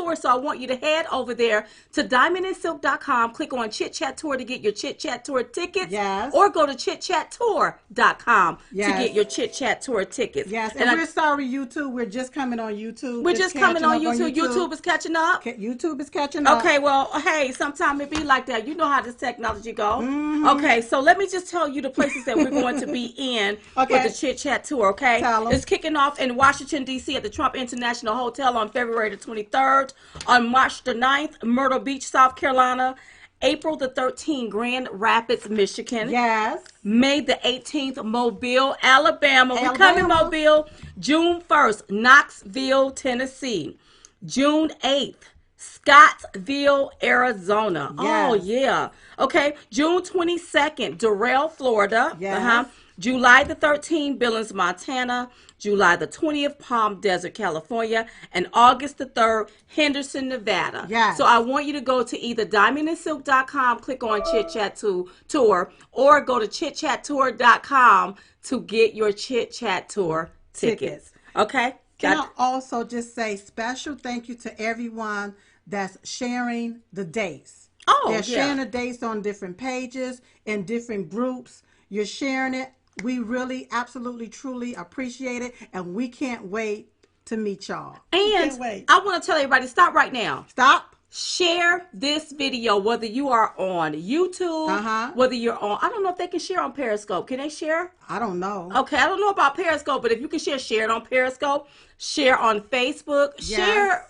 Tour. So I want you to head over there to diamondandsilk.com, click on Chit Chat Tour to get your Chit Chat Tour tickets. Yes. Or go to chitchattour.com Yes. to get your Chit Chat Tour tickets. Yes, and we're sorry, YouTube. We're just coming on YouTube. We're just coming on YouTube. YouTube is catching up. YouTube is catching up. Okay, well, hey, sometimes it be like that. You know how this technology goes. Mm-hmm. Okay, so let me just tell you the places that we're going to be in for the Chit Chat Tour, okay? Tell 'em. It's kicking off in Washington, D.C. at the Trump International Hotel on February the 23rd. On March the 9th, Myrtle Beach, South Carolina. April the 13th, Grand Rapids, Michigan. Yes. May the 18th, Mobile, Alabama. We're coming, Mobile. June 1st, Knoxville, Tennessee. June 8th, Scottsville, Arizona. Yes. Oh, yeah. Okay. June 22nd, Durrell, Florida. Yes. July the 13th, Billings, Montana. July the 20th, Palm Desert, California. And August the 3rd, Henderson, Nevada. Yes. So I want you to go to either diamondandsilk.com, click on Chit Chat Tour, or go to chitchattour.com to get your Chit Chat Tour tickets. Okay? Can I also just say special thank you to everyone that's sharing the dates. Oh, they're sharing the dates on different pages, in different groups. You're sharing it. We really, absolutely, truly appreciate it, and we can't wait to meet y'all. And I want to tell everybody, stop right now. Stop. Share this video, whether you are on YouTube, whether you're on, I don't know if they can share on Periscope. Can they share? I don't know. Okay, I don't know about Periscope, but if you can share it on Periscope, share on Facebook, share.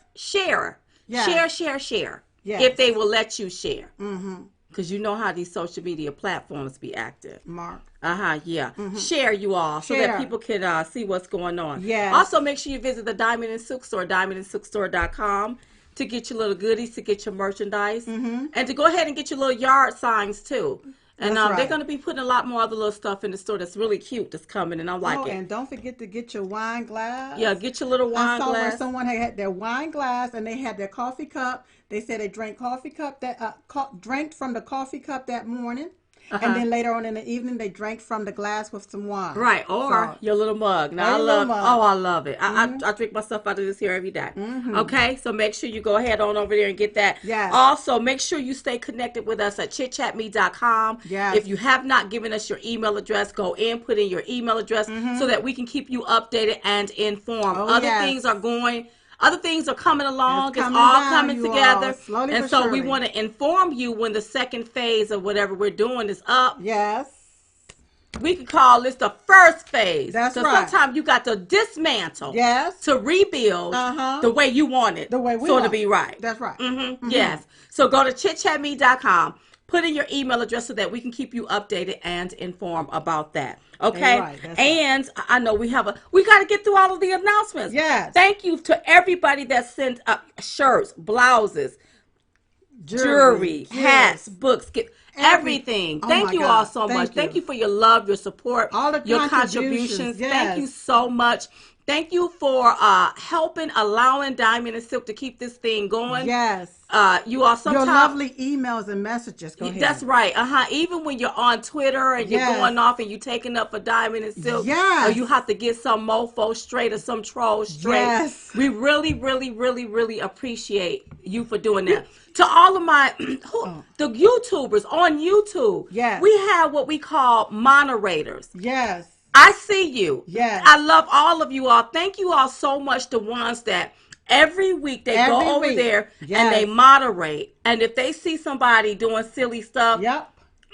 Yes. Share. Yes. If they will let you share. Mm-hmm. Because you know how these social media platforms be active. Mark. Yeah. Mm-hmm. Share, you all, so that people can see what's going on. Yes. Also, make sure you visit the Diamond and Silk Store, diamondandsilkstore.com, to get your little goodies, to get your merchandise, and to go ahead and get your little yard signs, too. And they're going to be putting a lot more other little stuff in the store that's really cute that's coming, and I like it. And don't forget to get your wine glass. Yeah, get your little wine glass. I saw where someone had their wine glass, and they had their coffee cup. They said they drank drank from the coffee cup that morning. And then later on in the evening, they drank from the glass with some wine. Right, or your little mug. Now I love it. I drink my stuff out of this here every day. Okay, so make sure you go ahead on over there and get that. Yes. Also, make sure you stay connected with us at chitchatme.com. Yes. If you have not given us your email address, go in, put in your email address so that we can keep you updated and informed. Other things are coming along. It's all coming together. And so we want to inform you when the second phase of whatever we're doing is up. Yes. We could call this the first phase. That's right. Sometimes you got to dismantle. Yes. To rebuild the way you want it. The way we want it to be right. That's right. Yes. So go to chitchatme.com. Put in your email address so that we can keep you updated and informed about that. Okay. Right. I know we got to get through all of the announcements. Yes. Thank you to everybody that sent shirts, blouses, jewelry, hats, books, everything. Thank you all so much. Thank you for your love, your support, all the your contributions. Yes. Thank you so much. Thank you for allowing Diamond and Silk to keep this thing going. Yes. You all sometimes... Your lovely emails and messages. Go ahead. That's right. Even when you're on Twitter and you're going off and you're taking up for Diamond and Silk. Yes. Or you have to get some mofo straight or some troll straight. Yes. We really, really, really, really appreciate you for doing that. To all of my... the YouTubers on YouTube. Yes. We have what we call moderators. Yes. I see you. Yes. I love all of you all. Thank you all so much, the ones that every week they go over there and they moderate. And if they see somebody doing silly stuff,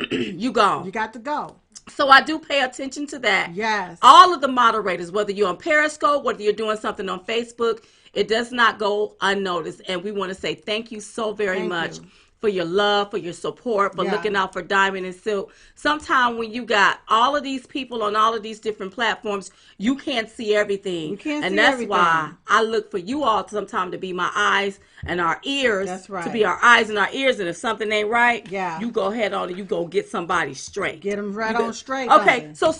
you go. You got to go. So I do pay attention to that. Yes. All of the moderators, whether you're on Periscope, whether you're doing something on Facebook, it does not go unnoticed. And we want to say thank you so very much. For your love, for your support, for looking out for Diamond and Silk. Sometimes when you got all of these people on all of these different platforms, you can't see everything. You can't and see that's everything. Why I look for you all sometimes to be my eyes and our ears. That's right. To be our eyes and our ears. And if something ain't right, yeah, you go ahead on and you go get somebody straight. Get them right on straight. Okay, so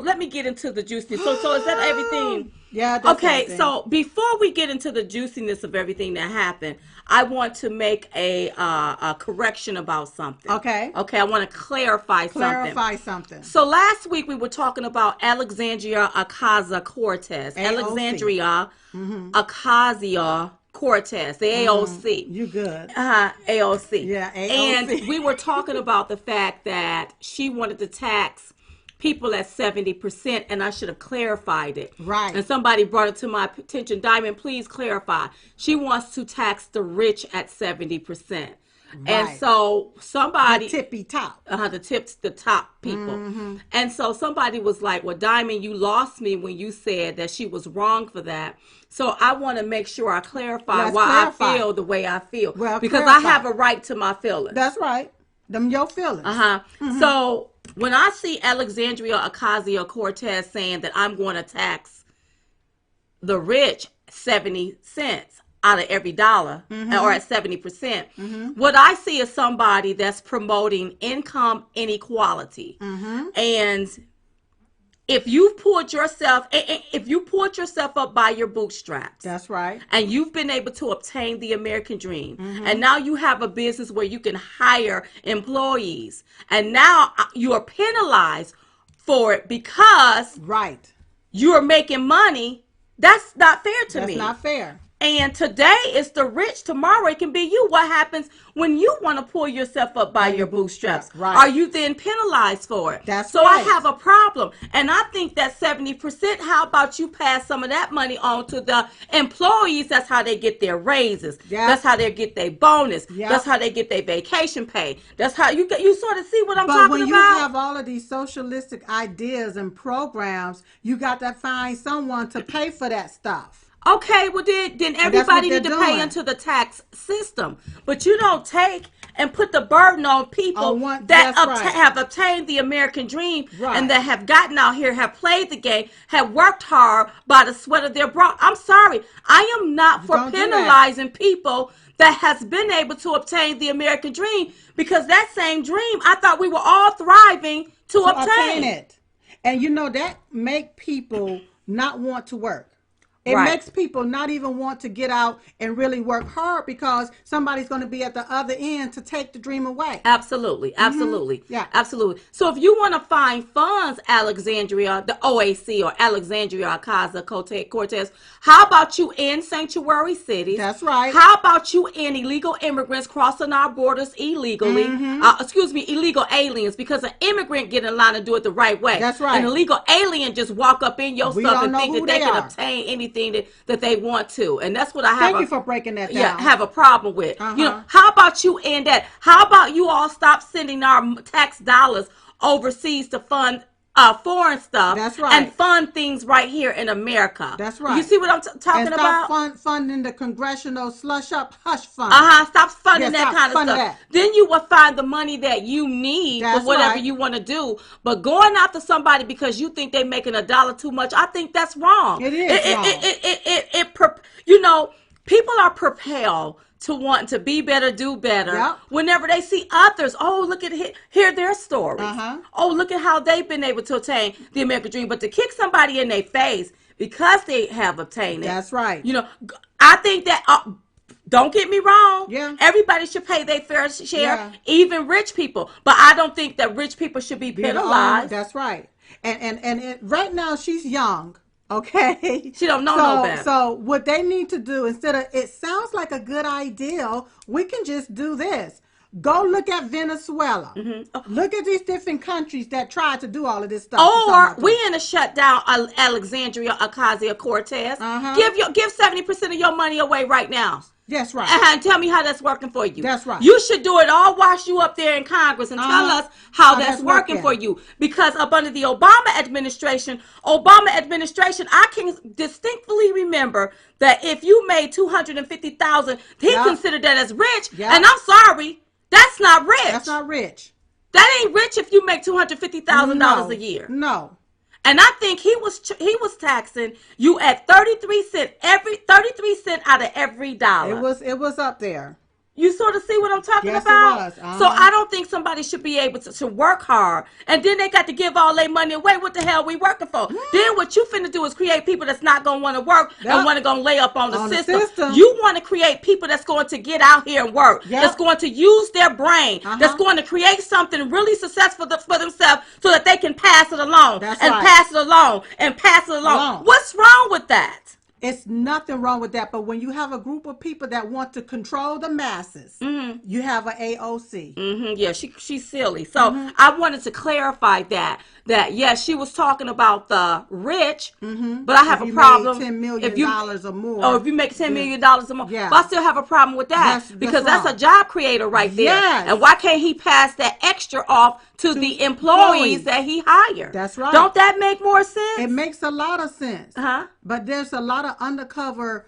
let me get into the juiciness. So is that everything? Yeah. That's okay, everything. So before we get into the juiciness of everything that happened, I want to make a correction about something. Okay. Okay, I want to clarify something. So last week we were talking about Alexandria Ocasio-Cortez. Alexandria Cortez, the AOC. You good. AOC. Yeah, AOC. And we were talking about the fact that she wanted to tax people at 70%, and I should have clarified it. Right. And somebody brought it to my attention. Diamond, please clarify. She wants to tax the rich at 70%. Right. And so somebody, the tippy top, the top people. And so somebody was like, well, Diamond, you lost me when you said that she was wrong for that. So I want to make sure I clarify I feel the way I feel. Well, because I have a right to my feelings. That's right. Them your feelings. So when I see Alexandria Ocasio-Cortez saying that I'm going to tax the rich 70 cents out of every dollar, or at 70%, what I see is somebody that's promoting income inequality. And if you pulled yourself up by your bootstraps, that's right, and you've been able to obtain the American dream, and now you have a business where you can hire employees, and now you are penalized for it because you are making money. That's not fair to me. That's not fair. And today it's the rich. Tomorrow it can be you. What happens when you want to pull yourself up by your bootstraps? Right. Are you then penalized for it? That's so right. I have a problem. And I think that 70%, how about you pass some of that money on to the employees? That's how they get their raises. Yep. That's how they get their bonus. Yep. That's how they get their vacation pay. That's how you sort of see what I'm talking about. But when you have all of these socialistic ideas and programs, you got to find someone to pay for that stuff. Okay, well then everybody need to pay into the tax system. But you don't take and put the burden on people have obtained the American dream and that have gotten out here, have played the game, have worked hard by the sweat of their brow. I'm sorry. I am not for penalizing people that has been able to obtain the American dream, because that same dream, I thought we were all thriving to obtain it. And you know, that make people not want to work. It makes people not even want to get out and really work hard, because somebody's going to be at the other end to take the dream away. Absolutely. Yeah. Absolutely. So if you want to find funds, Alexandria, the OAC, or Alexandria Ocasio-Cortez, how about you in sanctuary cities? That's right. How about you in illegal immigrants crossing our borders illegally? Illegal aliens, because an immigrant get in line and do it the right way. That's right. An illegal alien just walk up in your stuff and think that they can obtain anything that they want to, and that's what I have. Thank you for breaking that down. Yeah, have a problem with. You know, how about you end that? How about you all stop sending our tax dollars overseas to fund foreign stuff? That's right. And fund things right here in America. That's right. You see what I'm talking about? Stop funding the congressional slush up hush fund. Stop funding that kind of stuff. Then you will find the money that you need for whatever you want to do. But going after somebody because you think they're making $1 too much, I think that's wrong. It is wrong. You know, people are propelled to want to be better, do better. Whenever they see others, look at hear their stories. Look at how they've been able to attain the American dream. But to kick somebody in their face because they have obtained it. That's right. You know, I think that, don't get me wrong. Yeah. Everybody should pay their fair share, even rich people. But I don't think that rich people should be penalized. That's right. And right now she's young. Okay. She don't know no better. So what they need to do, instead of, it sounds like a good idea, we can just do this. Go look at Venezuela. Look at these different countries that tried to do all of this stuff. Or we in a shutdown, Alexandria Ocasio-Cortez. Give 70% of your money away right now. That's right. And tell me how that's working for you. That's right. You should do it all. Wash you up there in Congress and tell us how that's working for you. Because up under the Obama administration, I can distinctly remember that if you made $250,000, he considered that as rich. And I'm sorry, that's not rich. That's not rich. That ain't rich if you make $250,000 a year. No. And I think he was taxing you at 33 cents out of every dollar. It was up there. You sort of see what I'm talking about? Yes, it was. So I don't think somebody should be able to work hard and then they got to give all their money away. What the hell we working for? Then what you finna do is create people that's not going to want to work and want to go lay up on the system. You want to create people that's going to get out here and work, that's going to use their brain, that's going to create something really successful for themselves so that they can pass it along pass it along and pass it along. What's wrong with that? It's nothing wrong with that. But when you have a group of people that want to control the masses, you have an AOC. Yeah, she's silly. So I wanted to clarify that yes, she was talking about the rich, but I have a problem $10 million or more. Oh, if you make $10 million or more, yeah. but I still have a problem with that because that's a job creator right there. Yes. And why can't he pass that extra off to the employees that he hired? That's right. Don't that make more sense? It makes a lot of sense. Uh-huh. But there's a lot of undercover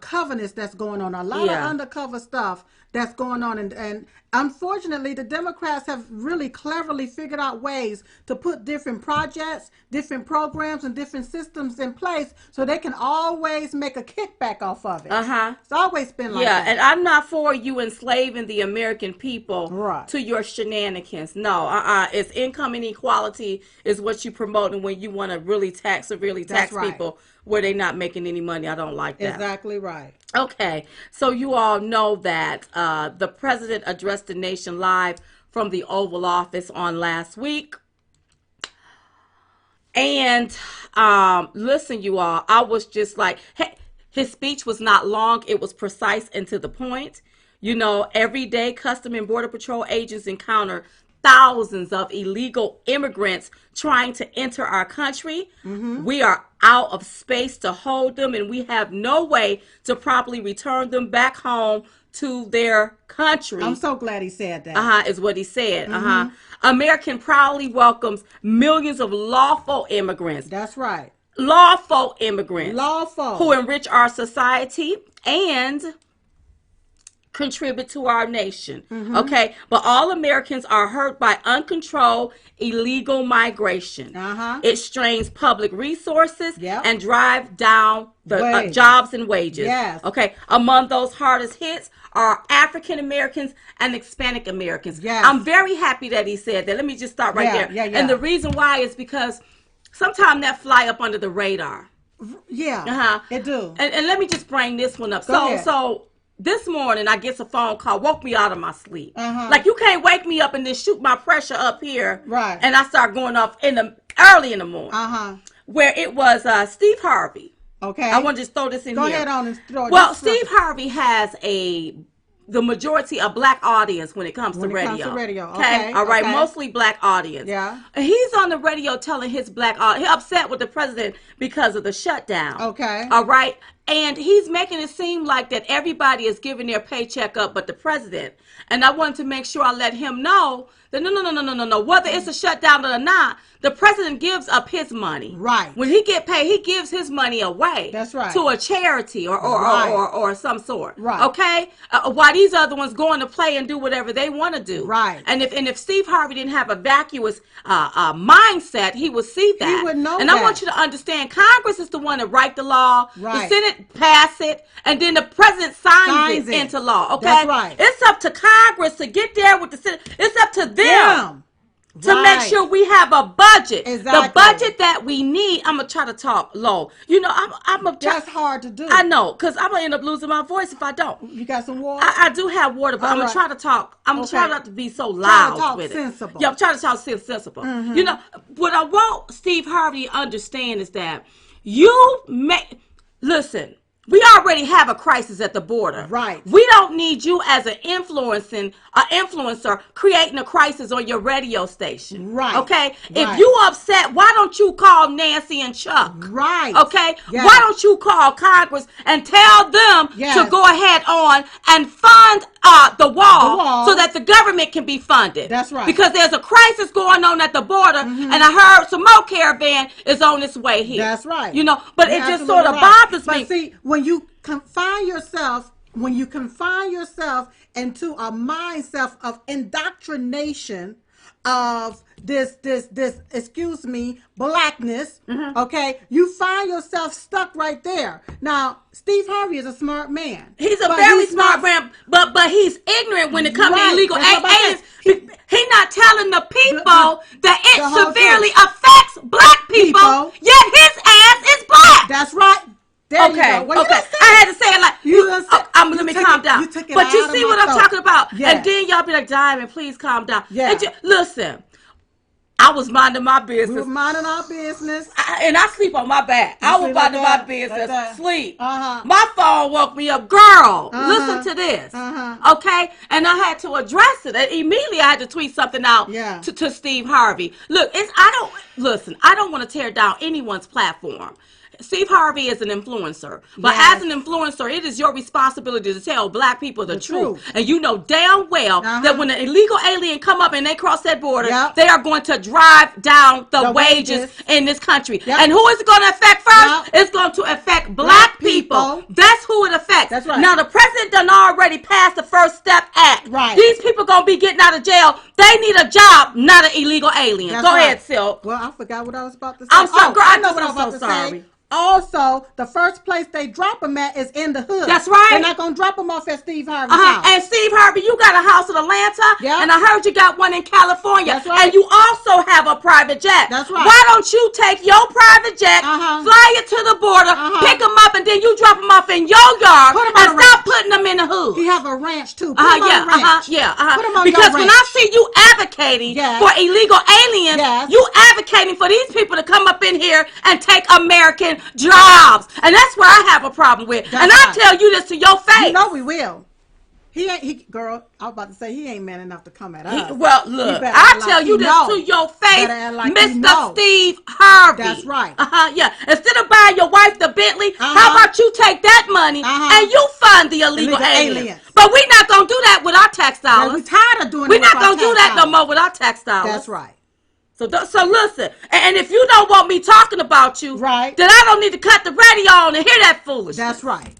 covenants that's going on. A lot of undercover stuff that's going on. And unfortunately, the Democrats have really cleverly figured out ways to put different projects, different programs, and different systems in place so they can always make a kickback off of it. It's always been like that. Yeah, and I'm not for you enslaving the American people to your shenanigans. No, it's income inequality is what you promoting when you want to really severely tax people where they're not making any money. I don't like that. Exactly right. Okay, so you all know that the president addressed the nation live from the Oval Office on last week. And listen, you all, I was just like, hey, his speech was not long. It was precise and to the point. You know, every day, Custom and Border Patrol agents encounter thousands of illegal immigrants trying to enter our country. We are out of space to hold them, and we have no way to properly return them back home to their country. I'm so glad he said that. Is what he said. American proudly welcomes millions of lawful immigrants. That's right. Lawful immigrants. Lawful. Who enrich our society and contribute to our nation. Okay, but all Americans are hurt by uncontrolled illegal migration. It strains public resources and drives down the jobs and wages. Okay, among those hardest hits are African Americans and Hispanic Americans. I'm very happy that he said that. Let me just stop right there. And the reason why is because sometimes that fly up under the radar. It do. And let me just bring this one up. So this morning, I get a phone call, woke me out of my sleep. Like, you can't wake me up and then shoot my pressure up here. And I start going off early in the morning. Where it was Steve Harvey. Okay. I want to just throw this in here. Go ahead on and throw it. Well, Steve Harvey has the majority of black audience when it comes to radio. Okay. All right. Mostly black audience. He's on the radio telling his black audience, he's upset with the president because of the shutdown. All right. And he's making it seem like that everybody is giving their paycheck up but the president. And I wanted to make sure I let him know that no. Whether it's a shutdown or not, the president gives up his money. When he get paid, he gives his money away. That's right. To a charity or some sort. Okay? While these other ones going to play and do whatever they want to do. And if Steve Harvey didn't have a vacuous mindset, he would see that. He would know and that. I want you to understand, Congress is the one that write the law. The Senate pass it, and then the president signs it into law. Okay? That's right. It's up to Congress to get there with the Senate. It's up to them. To make sure we have a budget. The budget that we need. I'm going to try to talk low. You know, that's hard to do. I know, because I'm going to end up losing my voice if I don't. You got some water? I do have water, but I'm going to try to talk. I'm going to try not to be so loud with sensible. it. Yeah, I'm trying to talk sensible. You know, what I want Steve Harvey to understand is that listen, we already have a crisis at the border. We don't need you as an influencer creating a crisis on your radio station. Okay? If you upset, why don't you call Nancy and Chuck? Okay? Why don't you call Congress and tell them to go ahead on and fund the wall so that the government can be funded. That's right. Because there's a crisis going on at the border, and I heard some more caravan is on its way here. That's right. You know, but it just sort of bothers me. But see, when you confine yourself into a mindset of indoctrination of this blackness, okay, you find yourself stuck right there. Now, Steve Harvey is a smart man. He's a very smart man, but he's ignorant when it comes to illegal aliens. He's not telling the people that it severely affects black people, yet his ass is black. That's right. There you go. Well, okay. I had to say it like let me calm down. But you see what I'm talking about? And then y'all be like, Diamond, please calm down. Listen, I was minding my We business. were minding our business. And I sleep on my back. I was minding my business. Like sleep. My phone woke me up. Girl, listen to this. Okay? And I had to address it. And immediately I had to tweet something out to Steve Harvey. Look, I don't want to tear down anyone's platform. Steve Harvey is an influencer. But as an influencer, it is your responsibility to tell black people the truth. And you know damn well that when an illegal alien come up and they cross that border, they are going to drive down the wages in this country. And who is it going to affect first? It's going to affect black people. That's who it affects. That's right. Now, the president done already passed the First Step Act. Right. These people going to be getting out of jail. They need a job, not an illegal alien. Go ahead, Silk. Well, I forgot what I was about to say. I'm sorry. Girl, I know what I was about to say. Also, the first place they drop them at is in the hood. That's right. They're not going to drop them off at Steve Harvey's house. And Steve Harvey, you got a house in Atlanta, and I heard you got one in California. That's right. And you also have a private jet. That's right. Why don't you take your private jet, fly it to the border, pick them up, and then you drop them off in your yard, and stop putting them in the hood. He have a ranch, too. Put them on a ranch. Put them on because your when I see you advocating for illegal aliens, you advocating for these people to come up in here and take American jobs. And that's what I have a problem with. And I tell you this to your face. You know we will. Girl, I was about to say he ain't man enough to come at us. Well, look, I tell you this to your face, Mr. Steve Harvey. That's right. Yeah. Instead of buying your wife the Bentley, how about you take that money and you fund the illegal aliens? But we're not going to do that with our tax dollars. We're tired of doing it. We're not going to do that no more with our tax dollars. That's right. So listen, and if you don't want me talking about you, then I don't need to cut the radio on and hear that foolishness. That's right.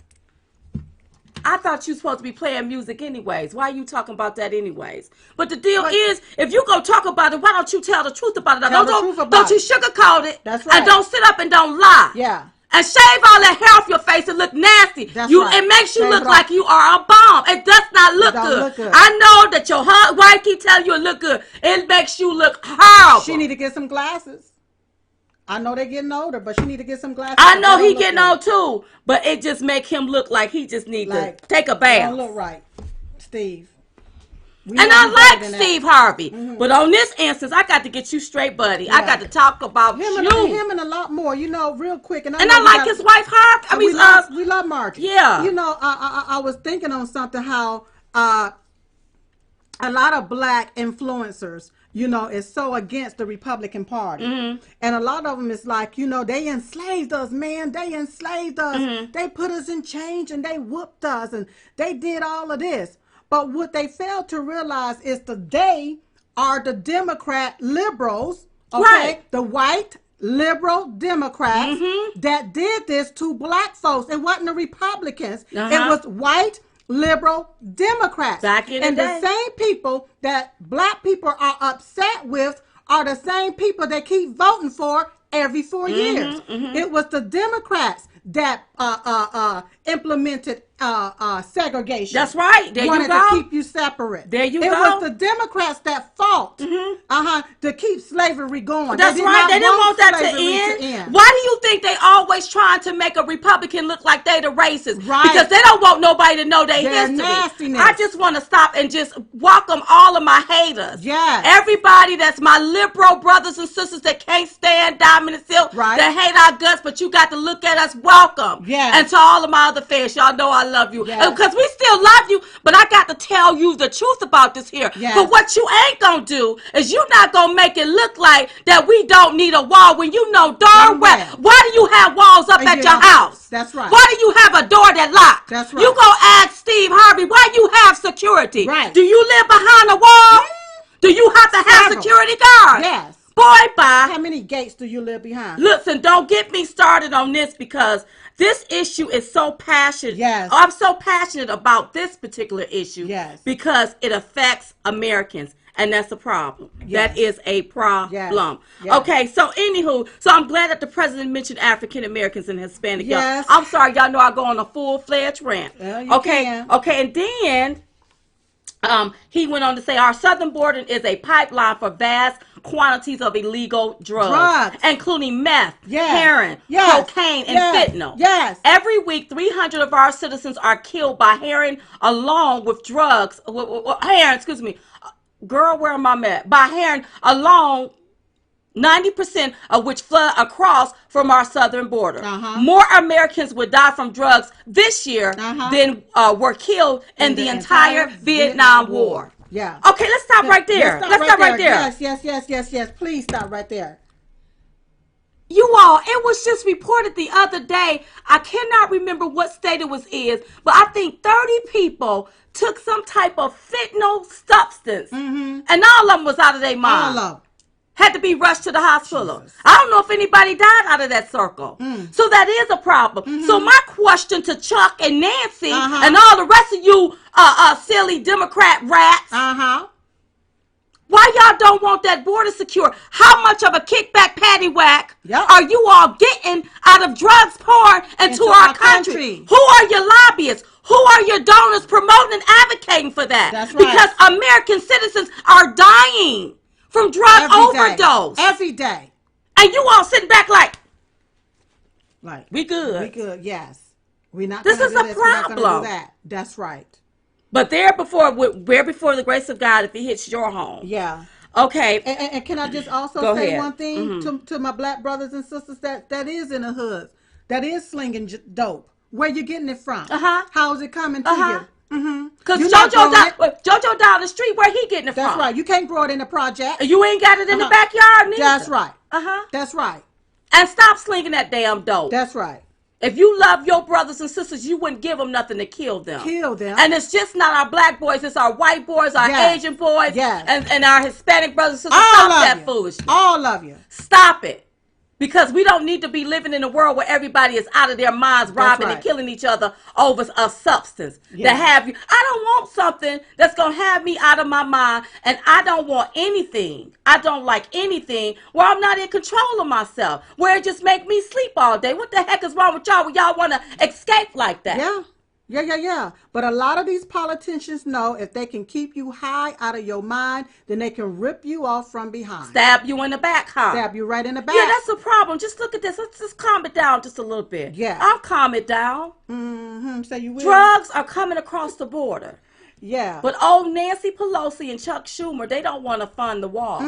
I thought you were supposed to be playing music anyways. Why are you talking about that anyways? But the deal is, if you go talk about it, why don't you tell the truth about it? Don't you sugarcoat it. That's right. And don't sit up and don't lie. Yeah. And shave all that hair off your face and look nasty. That's right. It makes you look like you are a bomb. It does not look good. I know that your wife keep telling you it look good. It makes you look horrible. She need to get some glasses. I know they're getting older, but she need to get some glasses. I know he getting old too, but it just make him look like he just need to take a bath. Don't look right, Steve. And I like Steve Harvey, but on this instance, I got to get you straight, buddy. I got to talk about him and a lot more, real quick. And I like his wife, Harvey. I mean, we love Margie. Yeah. I was thinking on something how a lot of black influencers, is so against the Republican Party. And a lot of them is like, they enslaved us, man. They enslaved us. They put us in chains and they whooped us and they did all of this. But what they failed to realize is that they are the Democrat liberals, the white liberal Democrats that did this to black folks. It wasn't the Republicans. It was white liberal Democrats. Back in the day. And the same people that black people are upset with are the same people that keep voting for every 4 years. It was the Democrats that implemented segregation. That's right. There wanted you go. To keep you separate. There you go. It was the Democrats that fought to keep slavery going. That's right. They didn't want that to end. Why do you think they always trying to make a Republican look like they the racist? Right. Because they don't want nobody to know their history. Nastiness. I just want to stop and just welcome all of my haters. Yes. Everybody that's my liberal brothers and sisters that can't stand Diamond and Silk, that hate our guts, but you got to look at us, welcome. Yes. And to all of my other fans, y'all know I love you. Yes. Because we still love you, but I got to tell you the truth about this here. Yes. But what you ain't going to do is you not going to make it look like that we don't need a wall when you know darn well. Why do you have walls up at your house? That's right. Why do you have a door that locks? That's right. You going to ask Steve Harvey, why you have security? Right. Do you live behind a wall? Do you have to have security guards? Yes. Boy, bye. How many gates do you live behind? Listen, don't get me started on this because this issue is so passionate. Yes. I'm so passionate about this particular issue. Yes. Because it affects Americans. And that's a problem. Yes. That is a problem. Yes. Yes. Okay, so anywho, so I'm glad that the president mentioned African Americans and Hispanic. Yes. I'm sorry, y'all know I go on a full-fledged rant. Well, you okay. can. Okay, and then he went on to say our southern border is a pipeline for vast quantities of illegal drugs. Including meth, heroin, cocaine, and fentanyl. Yes. Every week, 300 of our citizens are killed by heroin along with drugs. Heroin, excuse me. Girl, where am I at? By heroin along 90% of which flood across from our southern border. Uh-huh. More Americans would die from drugs this year Uh-huh. than were killed in the entire Vietnam War. Yeah. Okay, let's stop right there. Let's stop right there. Yes. Please stop right there. You all, it was just reported the other day. I cannot remember what state it was in, but I think 30 people took some type of fentanyl substance, and all of them was out of their mind. All of them. Had to be rushed to the hospital. Jesus. I don't know if anybody died out of that circle. So that is a problem. So my question to Chuck and Nancy and all the rest of you silly Democrat rats, why y'all don't want that border secure? How much of a kickback paddywhack are you all getting out of drugs pouring into our country? Who are your lobbyists? Who are your donors promoting and advocating for that? That's right. Because American citizens are dying from drug overdose. Every day. And you all sitting back like we good. We good, yes. We're not This gonna is do a this. We're not problem. gonna do that. That's right. But where before the grace of God if he hits your home. Yeah. Okay. And can I just also say one thing to my black brothers and sisters that is in the hood, that is slinging dope? Where you getting it from? How is it coming to you? Because JoJo down the street, where he getting it from? That's right. You can't grow it in the project. You ain't got it in the backyard neither. That's right. That's right. And stop slinging that damn dope. That's right. If you love your brothers and sisters, you wouldn't give them nothing to kill them. Kill them. And it's just not our black boys. It's our white boys, our Asian boys, and our Hispanic brothers and sisters. Stop that foolishness. All of you. Stop it. Because we don't need to be living in a world where everybody is out of their minds, robbing and killing each other over a substance. To have you. I don't want something that's going to have me out of my mind, and I don't want anything. I don't like anything where I'm not in control of myself, where it just make me sleep all day. What the heck is wrong with y'all when y'all want to escape like that? Yeah. But a lot of these politicians know if they can keep you high out of your mind, then they can rip you off from behind. Stab you in the back, huh? Stab you right in the back. Yeah, that's the problem. Just look at this. Let's just calm it down just a little bit. Yeah. I'll calm it down. So you will. Drugs are coming across the border. Yeah. But old Nancy Pelosi and Chuck Schumer, they don't want to fund the wall.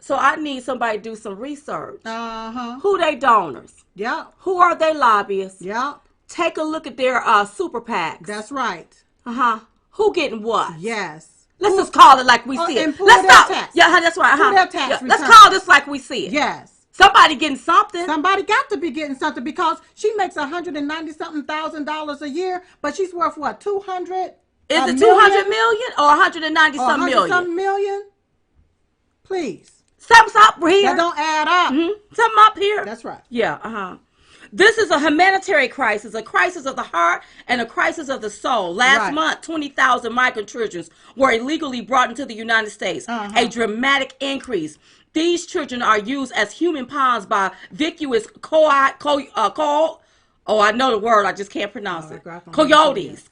So I need somebody to do some research. Who they donors? Yeah. Who are they lobbyists? Yeah. Take a look at their super PACs. That's right. Who getting what? Yes. Let's just call it like we see it. Let's stop. Tax. Yeah, that's right. Their tax let's call this like we see it. Yes. Somebody getting something. Somebody got to be getting something because she makes $190,000 a year, but she's worth what? 200? Is it 200 million or 190 something million? Something million? Please. Something's up here. That don't add up. Something up here. That's right. Yeah. This is a humanitarian crisis, a crisis of the heart and a crisis of the soul. Last month, 20,000 migrant children were illegally brought into the United States, a dramatic increase. These children are used as human pawns by vacuous I know the word, I just can't pronounce it. Coyotes,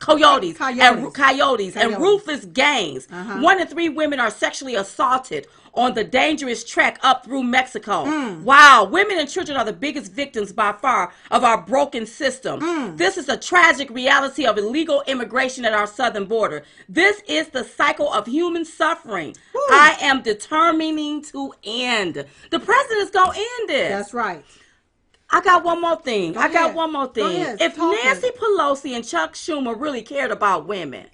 and ruthless gangs. 1 in 3 women are sexually assaulted on the dangerous trek up through Mexico. Wow, women and children are the biggest victims by far of our broken system. This is a tragic reality of illegal immigration at our southern border. This is the cycle of human suffering. I am determining to end. The president is going to end this. That's right. I got one more thing. Go ahead. If Nancy Pelosi and Chuck Schumer really cared about women,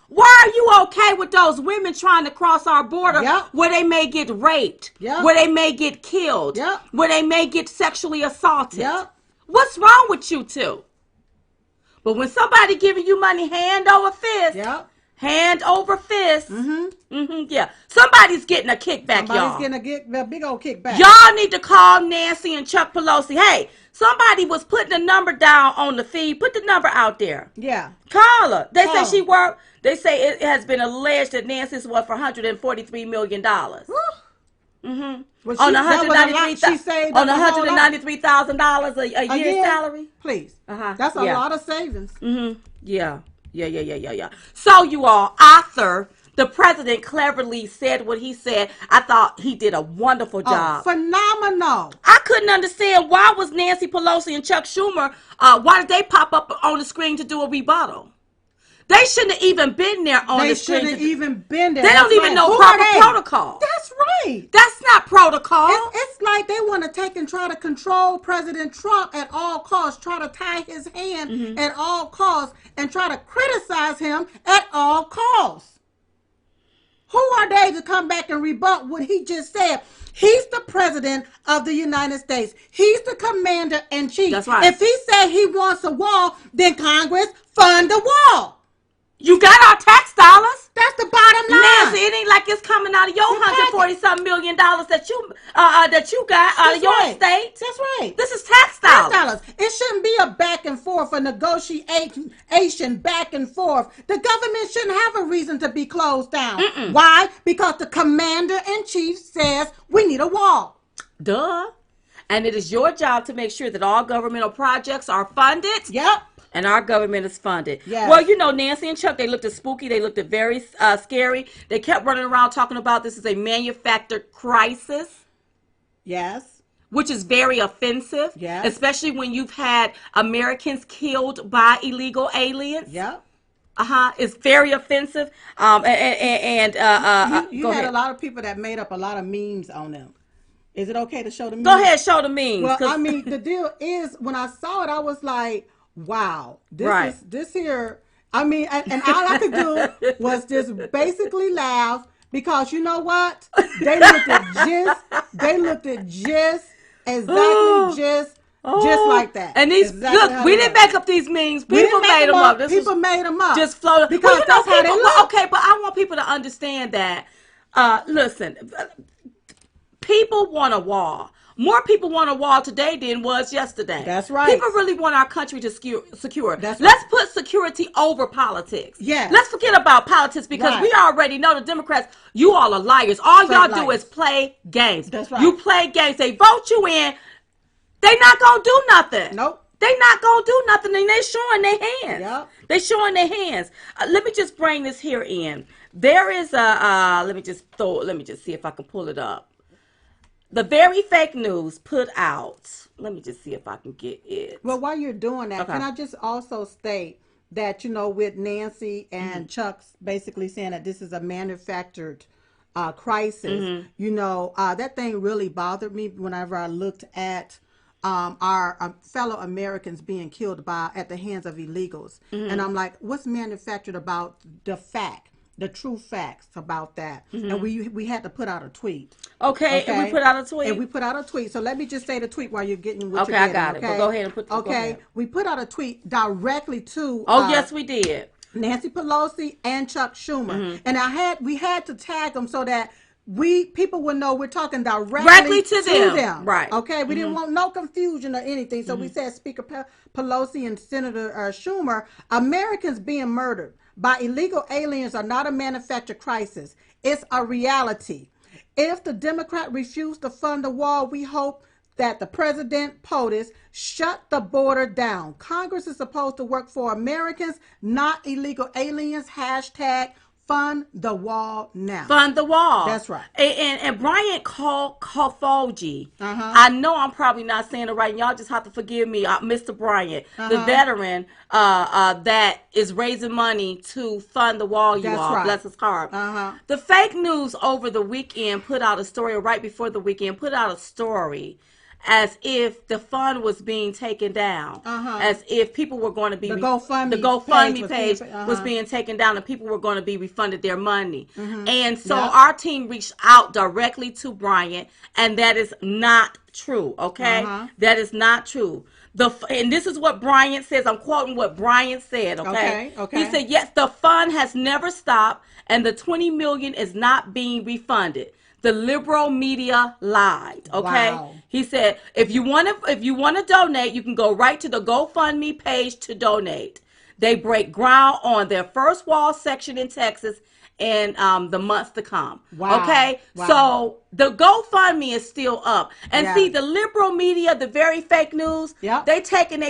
why are you okay with those women trying to cross our border where they may get raped, where they may get killed, where they may get sexually assaulted? What's wrong with you two? But when somebody giving you money hand over fist, hand over fist, somebody's getting a kickback, y'all. Somebody's getting a big old kickback. Y'all need to call Nancy and Chuck Pelosi. Hey, somebody was putting a number down on the feed. Put the number out there. Yeah. Call her. They say she worked. They say it has been alleged that Nancy's worth for $143 million. On $193,000 a year salary. Please. That's a lot of savings. Yeah. So you all, Arthur, the president cleverly said what he said. I thought he did a wonderful job. Phenomenal. I couldn't understand why was Nancy Pelosi and Chuck Schumer, why did they pop up on the screen to do a rebuttal? They shouldn't have even been there on the screen. They shouldn't have even been there. They don't even know proper protocol. That's right. That's not protocol. It's like they want to take and try to control President Trump at all costs, try to tie his hand at all costs, and try to criticize him at all costs. Who are they to come back and rebut what he just said? He's the president of the United States. He's the commander in chief. That's right. If he said he wants a wall, then Congress fund the wall. You got our tax dollars. That's the bottom line. Nancy, it ain't like it's coming out of your $140-something million that you got out of your estate. That's right. This is tax dollars. Tax dollars. It shouldn't be a back and forth, a negotiation back and forth. The government shouldn't have a reason to be closed down. Why? Because the commander in chief says we need a wall. Duh. And it is your job to make sure that all governmental projects are funded. Yep. And our government is funded. Yes. Well, you know, Nancy and Chuck, they looked at spooky. They looked at very scary. They kept running around talking about this is a manufactured crisis. Yes. Which is very offensive. Yes. Especially when you've had Americans killed by illegal aliens. Yep. It's very offensive. You had a lot of people that made up a lot of memes on them. Is it okay to show the memes? Go ahead, show the memes. Well, I mean, the deal is, when I saw it, I was like, wow, this here. I mean, and all I could do was just basically laugh, because you know what? They looked at just exactly just like that. And these, look, we didn't make up these memes. People made them up. People made them up. Just floated. Because that's how they look. Okay, but I want people to understand that. Listen, people want a wall. More people want a wall today than was yesterday. That's right. People really want our country to secure. Let's put security over politics. Yeah. Let's forget about politics, because we already know the Democrats, you all are liars. All y'all do is play games. That's right. You play games. They vote you in. They not going to do nothing. Nope. They not going to do nothing, and they showing their hands. Yep. They showing their hands. Let me just bring this here in. There is a, let me just see if I can pull it up. The Very Fake News put out, let me just see if I can get it. Well, while you're doing that, can I just also state that, you know, with Nancy and Chuck's basically saying that this is a manufactured crisis, you know, that thing really bothered me whenever I looked at our fellow Americans being killed at the hands of illegals. And I'm like, what's manufactured about the true facts about that? And we had to put out a tweet. Okay, and we put out a tweet. And we put out a tweet. So let me just say the tweet while you're getting what you're getting. Okay, I got it. But go ahead and put. Okay, we put out a tweet directly to. Yes, we did. Nancy Pelosi and Chuck Schumer, and we had to tag them so that people would know we're talking directly to them. Right. Okay. We didn't want no confusion or anything. So we said, Speaker Pelosi and Senator Schumer, Americans being murdered by illegal aliens are not a manufactured crisis. It's a reality. If the Democrat refused to fund the wall, we hope that the President POTUS shut the border down. Congress is supposed to work for Americans, not illegal aliens. # fund the wall now. Fund the wall. That's right. And Brian Kofoji, I know I'm probably not saying it right, and y'all just have to forgive me, Mr. Bryant, the veteran that is raising money to fund the wall, bless his heart. The fake news over the weekend put out a story, or right before the weekend, put out a story as if the fund was being taken down, as if people were going to be the GoFundMe page was being taken down, and people were going to be refunded their money. And so our team reached out directly to Bryant, and that is not true. Okay, that is not true. And this is what Bryant says. I'm quoting what Bryant said. Okay. He said, yes, the fund has never stopped, and the $20 million is not being refunded. The liberal media lied. Okay. Wow. He said, if you want to donate, you can go right to the GoFundMe page to donate. They break ground on their first wall section in Texas in the months to come. Wow. Okay. Wow. So the GoFundMe is still up. And see, the liberal media, the Very Fake News, they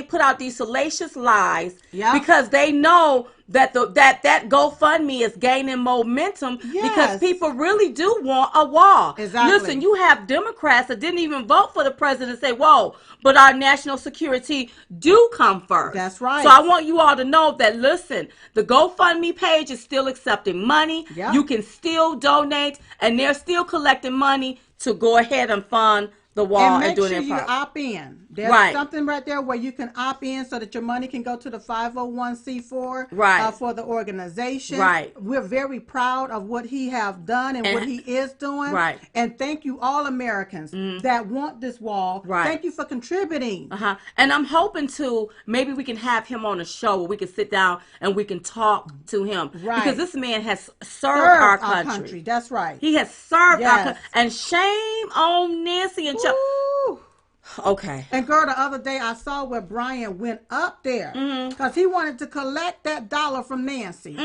put out these salacious lies because they know that that GoFundMe is gaining momentum because people really do want a wall. Exactly. Listen, you have Democrats that didn't even vote for the president say, whoa, but our national security do come first. That's right. So I want you all to know that, listen, the GoFundMe page is still accepting money. Yep. You can still donate, and they're still collecting money to go ahead and fund the wall and make sure you opt in. There's something right there where you can opt in so that your money can go to the 501c4 for the organization. Right. We're very proud of what he have done and what he is doing. Right. And thank you all Americans that want this wall. Right. Thank you for contributing. And I'm hoping to maybe we can have him on a show where we can sit down and we can talk to him. Right. Because this man has served our country. That's right. He has served our country. And shame on Nancy and Chuck. Okay. And girl, the other day I saw where Brian went up there because he wanted to collect that dollar from Nancy.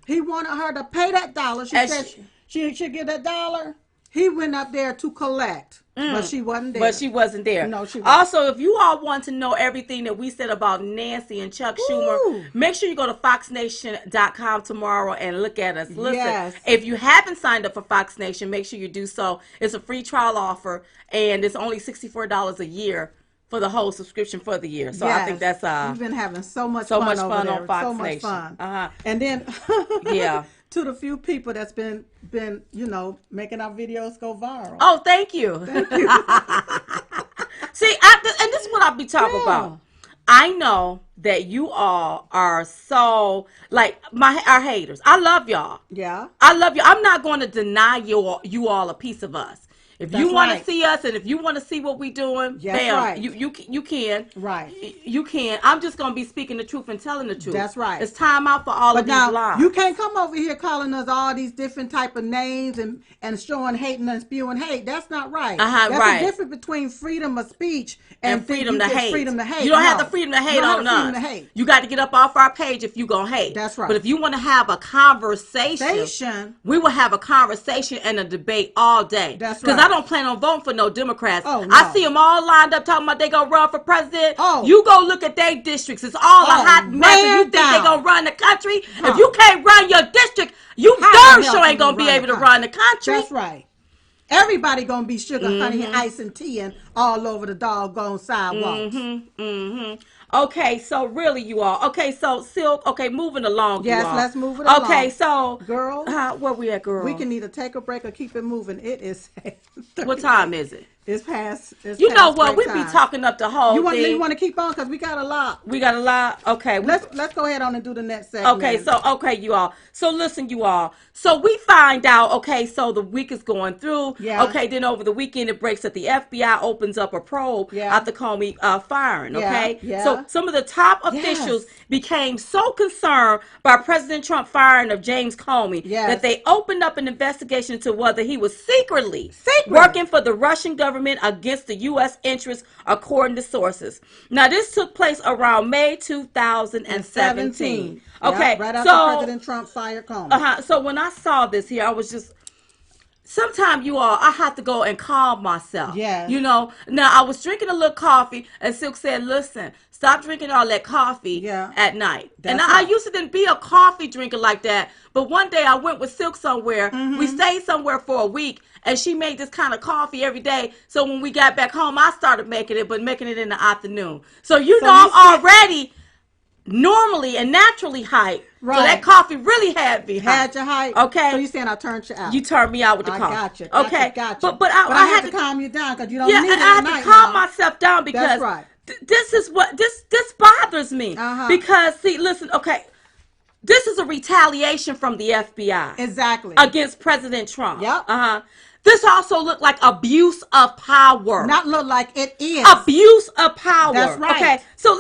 He wanted her to pay that dollar. She said she should get that dollar. He went up there to collect, but she wasn't there. But she wasn't there. No, she wasn't. Also, if you all want to know everything that we said about Nancy and Chuck Schumer, make sure you go to foxnation.com tomorrow and look at us. Listen, if you haven't signed up for Fox Nation, make sure you do so. It's a free trial offer, and it's only $64 a year for the whole subscription for the year. So I think that's we've been having so much fun on Fox Nation. So much fun. And then to the few people that's been making our videos go viral. Oh, thank you. Thank you. See, and this is what I'll be talking about. I know that you all are so like our haters. I love y'all. Yeah. I love you. I'm not going to deny you all a piece of us. If you want to see us and if you want to see what we're doing, bam, you can. Right. You can. I'm just going to be speaking the truth and telling the truth. That's right. It's time out for all of these lies. You can't come over here calling us all these different type of names and showing hate and spewing hate. That's not right. That's the difference between freedom of speech and freedom to hate. Freedom to hate. You don't have the freedom to hate on us. You got to get up off our page if you going to hate. That's right. But if you want to have a conversation, we will have a conversation and a debate all day. That's right. Because I don't plan on voting for no Democrats. Oh, no. I see them all lined up talking about they going to run for president. Oh. You go look at their districts. It's all a hot mess. And you think they going to run the country? If you can't run your district, you darn sure ain't going to be able to run the country. That's right. Everybody gonna be sugar, honey, and ice and tea and all over the doggone sidewalks. Okay, so really, you all. Okay, so Silk. Okay, moving along. Yes, let's move it along. Okay, so girl, where we at, girl? We can either take a break or keep it moving. It is. What time is it? It's past. You know what? We be talking up the whole thing. You want to keep on because we got a lot. We got a lot. Okay, let's go ahead on and do the next segment. Okay, you all. So listen, you all. So we find out. Okay, so the week is going through. Yeah. Okay, then over the weekend it breaks that the FBI opens up a probe after Comey firing. Okay. Yeah. So some of the top officials became so concerned by President Trump firing of James Comey that they opened up an investigation into whether he was secretly working for the Russian government against the U.S. interests, according to sources. Now, this took place around May 2017. Okay, right after President Trump fired Comey. So when I saw this here, I was just. Sometimes I have to go and calm myself. Yeah. Now I was drinking a little coffee, and Silk said, "Listen, stop drinking all that coffee at night." I used to then be a coffee drinker like that, but one day I went with Silk somewhere. We stayed somewhere for a week, and she made this kind of coffee every day. So when we got back home, I started making it, but making it in the afternoon. So I'm already normally and naturally hyped. Right. So that coffee really had me hyped. Had you hyped. Okay. So you saying I turned you out. You turned me out with the coffee. I got you. Okay. Got you. But I had to calm you down because you don't need it I had to calm myself down because this is what this bothers me. Because see, listen, okay. This is a retaliation from the FBI. Exactly. Against President Trump. Yep. This also looked like abuse of power. Not look like it is. Abuse of power. That's right. Okay. So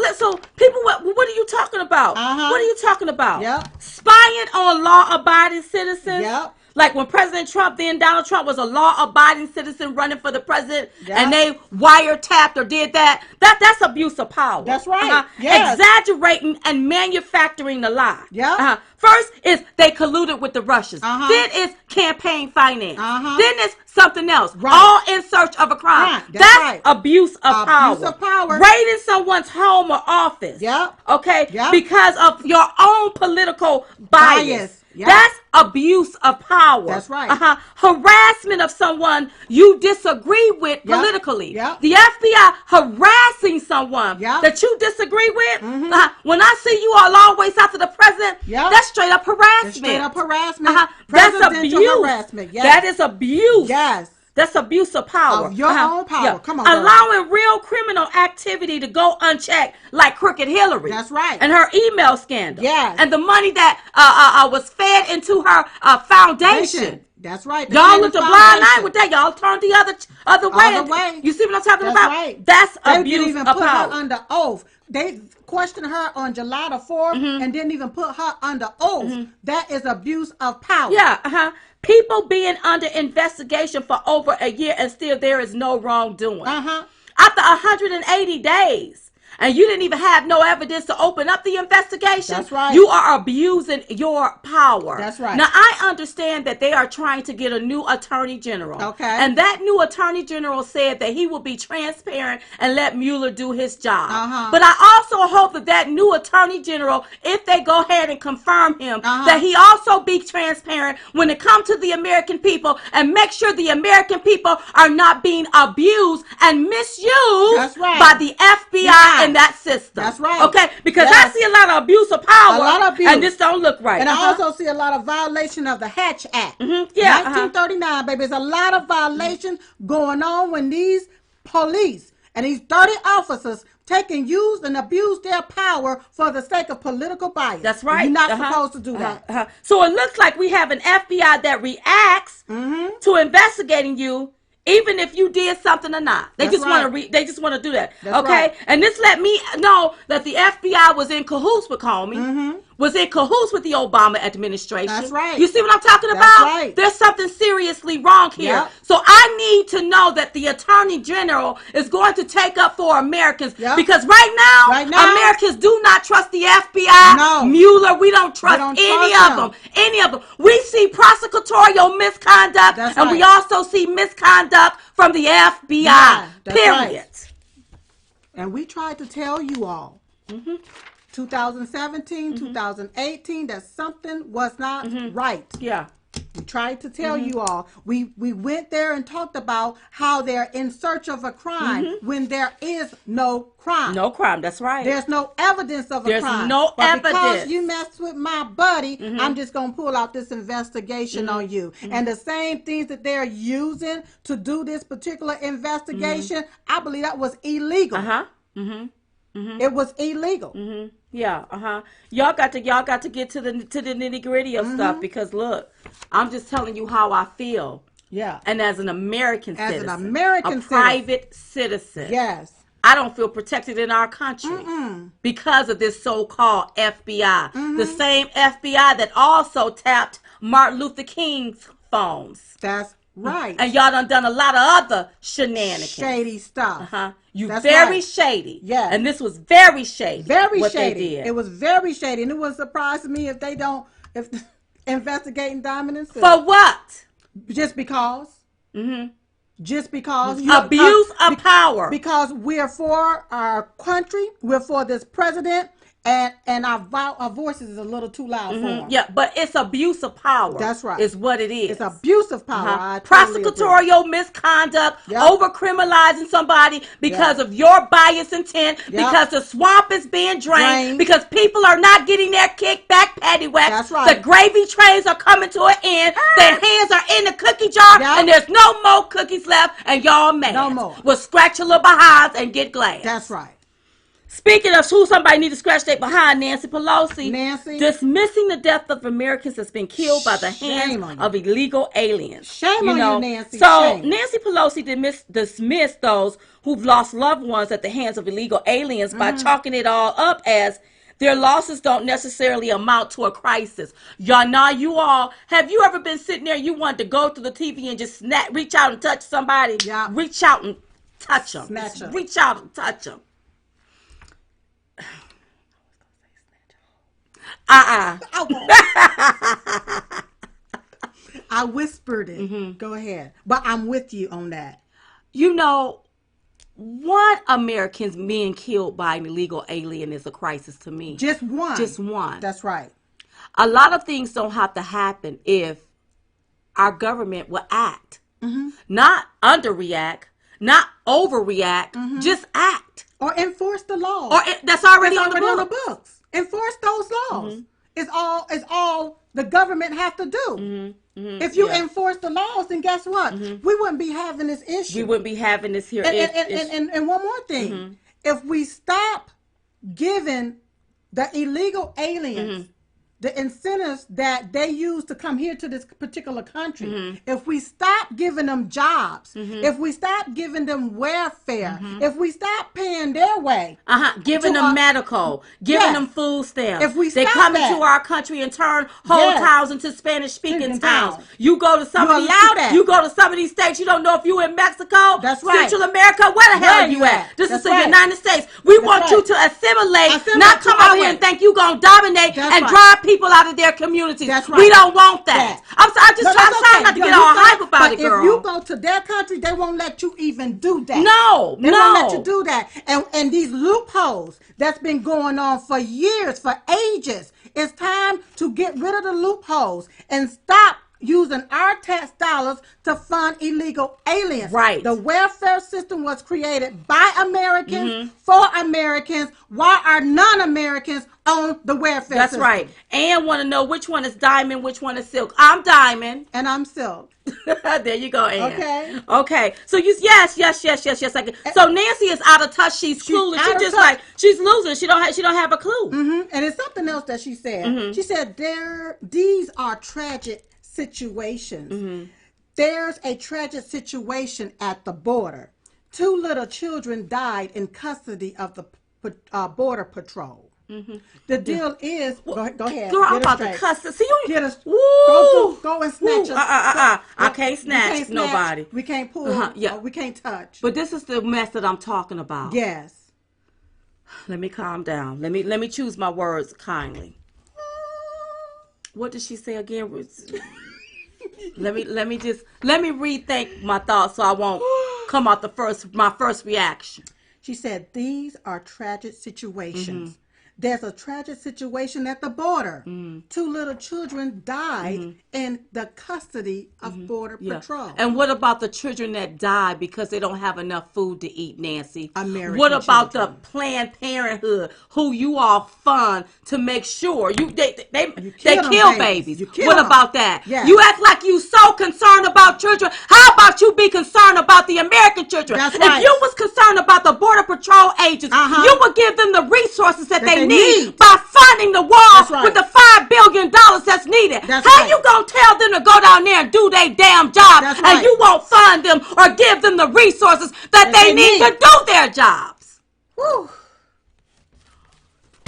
people, what are you talking about? What are you talking about? Yep. Spying on law-abiding citizens. Yep. Like when Donald Trump was a law-abiding citizen running for the president, Yeah. and they wiretapped or did that's abuse of power. That's right. Yes. Exaggerating and manufacturing the lie. Yeah. First is they colluded with the Russians. Then is campaign finance. Then is something else. Right. All in search of a crime. Right. That's right. abuse of power. Abuse of power. Raiding someone's home or office. Yep. Okay? Yep. Because of your own political bias. Yep. That's abuse of power. That's right. Harassment of someone you disagree with politically. Yep. The FBI harassing someone Yep. that you disagree with. When I see you all always out to the president, that's straight up harassment. That's straight up harassment. That's abuse. Harassment. Yes. That is abuse. Yes. That's abuse of power. Of your own power. Yeah. Come on, allowing real criminal activity to go unchecked, like Crooked Hillary. That's right. And her email scandal. Yes. And the money that was fed into her foundation. That's right. Y'all looked a blind eye with that. Y'all turned the other way. You see what I'm talking about? Right. That's they abuse didn't even of put power. her under oath. They questioned her on July the 4th and didn't even put her under oath. That is abuse of power. Yeah. People being under investigation for over a year and still there is no wrongdoing. After 180 days. And you didn't even have no evidence to open up the investigation. That's right. You are abusing your power. That's right. Now, I understand that they are trying to get a new attorney general. Okay. And that new attorney general said that he will be transparent and let Mueller do his job. But I also hope that new attorney general, if they go ahead and confirm him, that he also be transparent when it comes to the American people and make sure the American people are not being abused and misused by the FBI and that system. That's right. Okay? Because I see a lot of abuse of power. A lot of abuse. And this don't look right. And I also see a lot of violation of the Hatch Act. 1939, baby. There's a lot of violation going on when these police and these 30 officers used and abused their power for the sake of political bias. That's right. You're not supposed to do that. So it looks like we have an FBI that reacts to investigating you, even if you did something or not. They just want to do that. That's okay? Right. And this let me know that the FBI was in cahoots with Comey. Was in cahoots with the Obama administration. That's right. You see what I'm talking about? That's right. There's something seriously wrong here. Yep. So I need to know that the Attorney General is going to take up for Americans. Yep. Because right now, Americans do not trust the FBI. No. Mueller, we don't trust any of them. Any of them. We see prosecutorial misconduct, and we also see misconduct from the FBI. Period. Right. And we tried to tell you all. 2017, 2018, that something was not right. Yeah. We tried to tell you all. We went there and talked about how they're in search of a crime when there is no crime. No crime, that's right. There's no evidence of a crime. There's no evidence. Because you messed with my buddy, I'm just going to pull out this investigation on you. And the same things that they're using to do this particular investigation, I believe that was illegal. It was illegal. Yeah, Y'all got to get to the nitty gritty of stuff, because look, I'm just telling you how I feel. Yeah. And as an American citizen, a private citizen. Yes. I don't feel protected in our country because of this so-called FBI. The same FBI that also tapped Martin Luther King's phones. That's right. And y'all done a lot of other shenanigans. Shady stuff. That's very shady. Yeah. And this was very shady. Very what shady. They did. It was very shady. And it would surprise me if they don't investigating Diamond and Silk. For what? Just because. Just because. Abuse of power. Because we're for our country. We're for this president. And our voices is a little too loud for them. Yeah, but it's abuse of power. That's right. Is what it is. It's abuse of power. Prosecutorial misconduct, over criminalizing somebody because of your bias intent, because the swamp is being drained, because people are not getting their kickback paddywhack. That's right. The gravy trains are coming to an end. Their hands are in the cookie jar, and there's no more cookies left, and y'all mad. No more. Well, scratch your little behinds and get glad. That's right. Speaking of who somebody need to scratch their behind, Nancy Pelosi, dismissing the death of Americans that's been killed by the hands of illegal aliens. Shame on you, Nancy. So Nancy Pelosi dismissed those who've lost loved ones at the hands of illegal aliens by chalking it all up as Their losses don't necessarily amount to a crisis. You all, have you ever been sitting there, you want to go to the TV and just reach out and touch somebody? Yeah. Reach out and touch them. Snatch them. Reach out and touch them. I whispered it. Mm-hmm. Go ahead. But I'm with you on that. You know, one American's being killed by an illegal alien is a crisis to me. Just one. Just one. That's right. A lot of things don't have to happen if our government will act. Mm-hmm. Not underreact, not overreact, mm-hmm. just act. Or enforce the law. Or that's already on the books. Enforce those laws. Mm-hmm. It's all the government have to do. Mm-hmm. Mm-hmm. If you enforce the laws, then guess what? Mm-hmm. We wouldn't be having this issue. We wouldn't be having this here. And one more thing. Mm-hmm. If we stop giving the illegal aliens mm-hmm. the incentives that they use to come here to this particular country, mm-hmm. if we stop giving them jobs, mm-hmm. if we stop giving them welfare, mm-hmm. if we stop paying their way, giving them medical, giving them food stamps, if we they come into our country and turn whole towns into Spanish-speaking towns. You go to some of these states, you don't know if you in Mexico, that's right. Central America, where the hell are you at? This is the United States. We want you to assimilate, not come out here and think you gonna dominate and drive people out of their communities. That's right. We don't want that. I'm sorry, I'm trying not to get all hype about it, girl. If you go to their country, they won't let you even do that. They won't let you do that. And these loopholes that's been going on for years, for ages, it's time to get rid of the loopholes and stop using our tax dollars to fund illegal aliens. Right. The welfare system was created by Americans, mm-hmm. for Americans. Why are non-Americans on the welfare That's system? That's right. And want to know which one is diamond, which one is silk. I'm diamond. And I'm silk. There you go, Ann. Okay. Okay. So yes. So Nancy is out of touch. She's clueless. She's just like, she's losing. She don't have a clue. Mm-hmm. And it's something else that she said. Mm-hmm. She said these are tragic situations. Mm-hmm. There's a tragic situation at the border. 2 little children died in custody of the border patrol. Mm-hmm. The deal is, go ahead. Girl, I'm about to cuss. See you. Get us. Go and snatch us. I can't snatch nobody. We can't pull. We can't touch. But this is the mess that I'm talking about. Yes. Let me calm down. Let me choose my words kindly. What did she say again? Let me rethink my thoughts so I won't come out my first reaction. She said these are tragic situations. Mm-hmm. There's a tragic situation at the border. Mm-hmm. 2 little children died mm-hmm. in the custody of mm-hmm. Border Patrol. And what about the children that died because they don't have enough food to eat, Nancy? American what about children. The Planned Parenthood, who you all fund to make sure they kill babies? What about that? Yes. You act like you so concerned about children. How about you be concerned about the American children? That's right. If you was concerned about the Border Patrol agents, you would give them the resources that they need by funding the wall with the $5 billion that's needed. How you gonna tell them to go down there and do their damn job and you won't fund them or give them the resources that they need to do their jobs? Whew.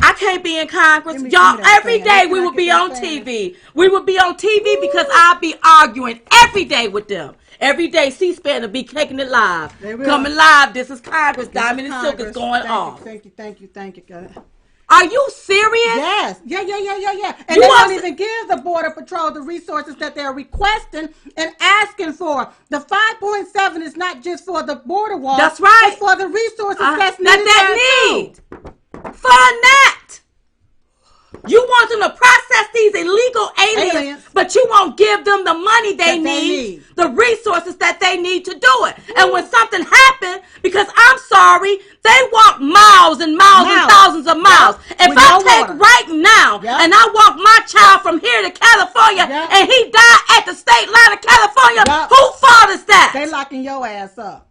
I can't be in Congress. Y'all, every day we will be on TV. We will be on TV because I'll be arguing every day with them. Every day C-SPAN will be taking it live. Coming live. This is Congress. Diamond and Silk is going off. Thank you. Are you serious? Yes. Yeah. And they don't even give the Border Patrol the resources that they're requesting and asking for. The 5.7 is not just for the border wall. That's right. It's for the resources that's needed. Fund that. You want them to process these illegal aliens, but you won't give them the money they need, the resources that they need to do it. Ooh. And when something happens, because I'm sorry, they walk miles and thousands of miles. Yep. If I take right now and I walk my child from here to California and he died at the state line of California, whose fault is that? They locking your ass up.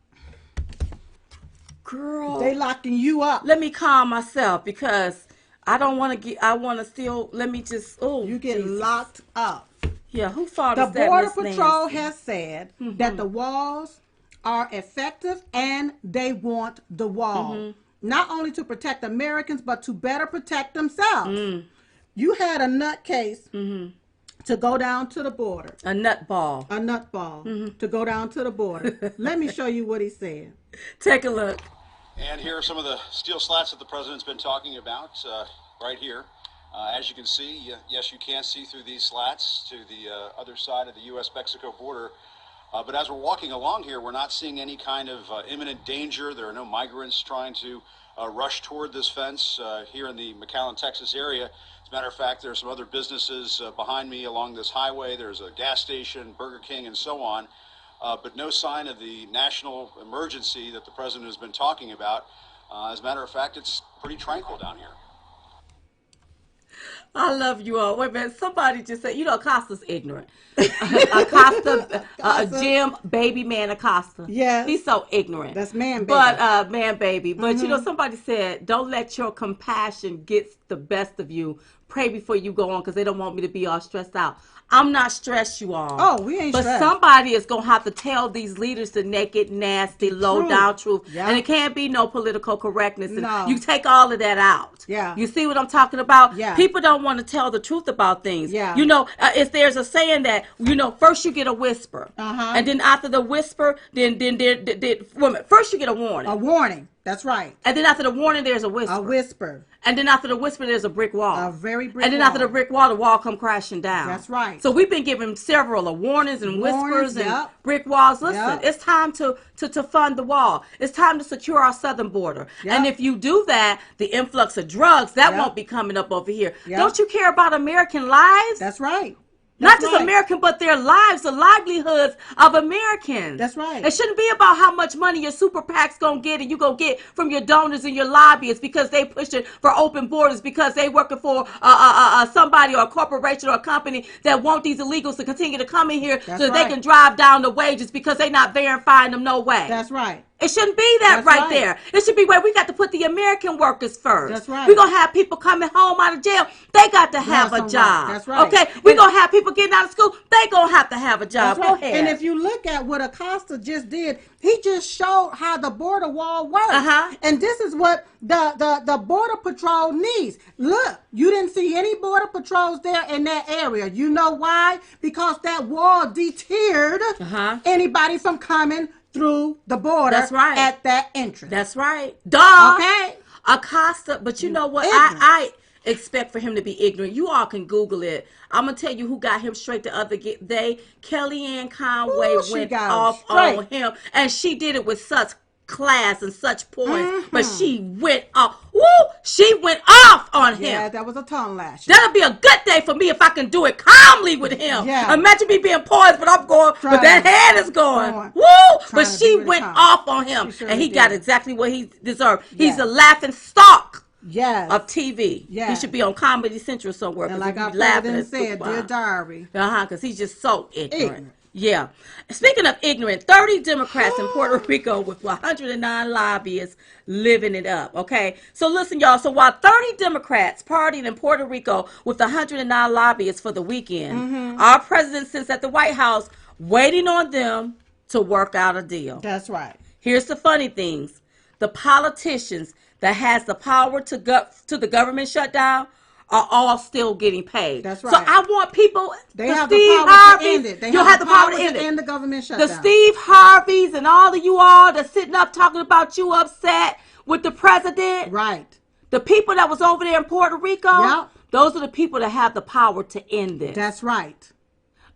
Girl. They locking you up. Let me calm myself because I don't want to get. I want to still. Let me just. Oh, you get locked up. Yeah, who fought the is that? Border Patrol has said that the walls are effective and they want the wall. Mm-hmm. not only to protect Americans, but to better protect themselves. You had a nutcase to go down to the border. A nutball. A nutball to go down to the border. Let me show you what he said. Take a look. And here are some of the steel slats that the president's been talking about right here. As you can see, yes, you can see through these slats to the other side of the U.S.-Mexico border. But as we're walking along here, we're not seeing any kind of imminent danger. There are no migrants trying to rush toward this fence here in the McAllen, Texas area. As a matter of fact, there are some other businesses behind me along this highway. There's a gas station, Burger King, and so on. But no sign of the national emergency that the president has been talking about. As a matter of fact, it's pretty tranquil down here. I love you all. Wait a minute. Somebody just said, Acosta's ignorant. Acosta, Jim, baby man Acosta. Yes. He's so ignorant. That's man baby. But, man baby. But, somebody said, don't let your compassion get the best of you. Pray before you go on because they don't want me to be all stressed out. I'm not stressed, you all. Oh, we ain't but stressed. Somebody is going to have to tell these leaders the naked, nasty, low-down truth. Yeah. And it can't be no political correctness. And no. You take all of that out. Yeah. You see what I'm talking about? Yeah. People don't want to tell the truth about things. Yeah. If there's a saying that, first you get a whisper. And then after the whisper, first you get a warning. A warning. That's right. And then after the warning, there's a whisper. A whisper. And then after the whisper, there's a brick wall. A very brick wall. And then after the brick wall, the wall come crashing down. That's right. So we've been given several warnings and whispers and brick walls. Listen, it's time to fund the wall. It's time to secure our southern border. Yep. And if you do that, the influx of drugs, that won't be coming up over here. Yep. Don't you care about American lives? That's right. Not just American, but their lives, the livelihoods of Americans. That's right. It shouldn't be about how much money your super PAC's going to get and you're going to get from your donors and your lobbyists because they pushing for open borders, because they working for somebody or a corporation or a company that want these illegals to continue to come in here so that they can drive down the wages because they're not verifying them no way. That's right. It shouldn't be that right there. It should be where we got to put the American workers first. That's right. We're going to have people coming home out of jail. They got to have a job. That's right. Okay? We're going to have people getting out of school. They going to have a job. That's right. Go ahead. And if you look at what Acosta just did, he just showed how the border wall works. And this is what the Border Patrol needs. Look, you didn't see any Border Patrols there in that area. You know why? Because that wall deterred anybody from coming through the border. That's right. At that entrance. That's right. Duh. Okay. Acosta, but you know what? I expect for him to be ignorant. You all can Google it. I'm going to tell you who got him straight the other day. Kellyanne Conway went off on him. And she did it with such class and such poise. But she went off. Woo! She went off on him. Yeah, that was a tongue lash. That'll be a good day for me if I can do it calmly with him. Yeah. Imagine me being poised, but I'm going, but that head is going. Woo! But she went off on him. And he got exactly what he deserved. He's a laughing stock. Yes. Of TV. Yes. He should be on Comedy Central somewhere. And like our president said, dear diary. Because he's just so ignorant. Yeah. Speaking of ignorant, 30 Democrats in Puerto Rico with 109 lobbyists living it up. Okay. So listen, y'all. So while 30 Democrats partied in Puerto Rico with 109 lobbyists for the weekend, our president sits at the White House waiting on them to work out a deal. That's right. Here's the funny things. The politicians that has the power to the government shutdown are all still getting paid. That's right. So I want people. They have the power to end it. They have the power to end the government shutdown. The Steve Harveys and all of you all that's sitting up talking about you upset with the president. Right. The people that was over there in Puerto Rico. Those are the people that have the power to end this. That's right.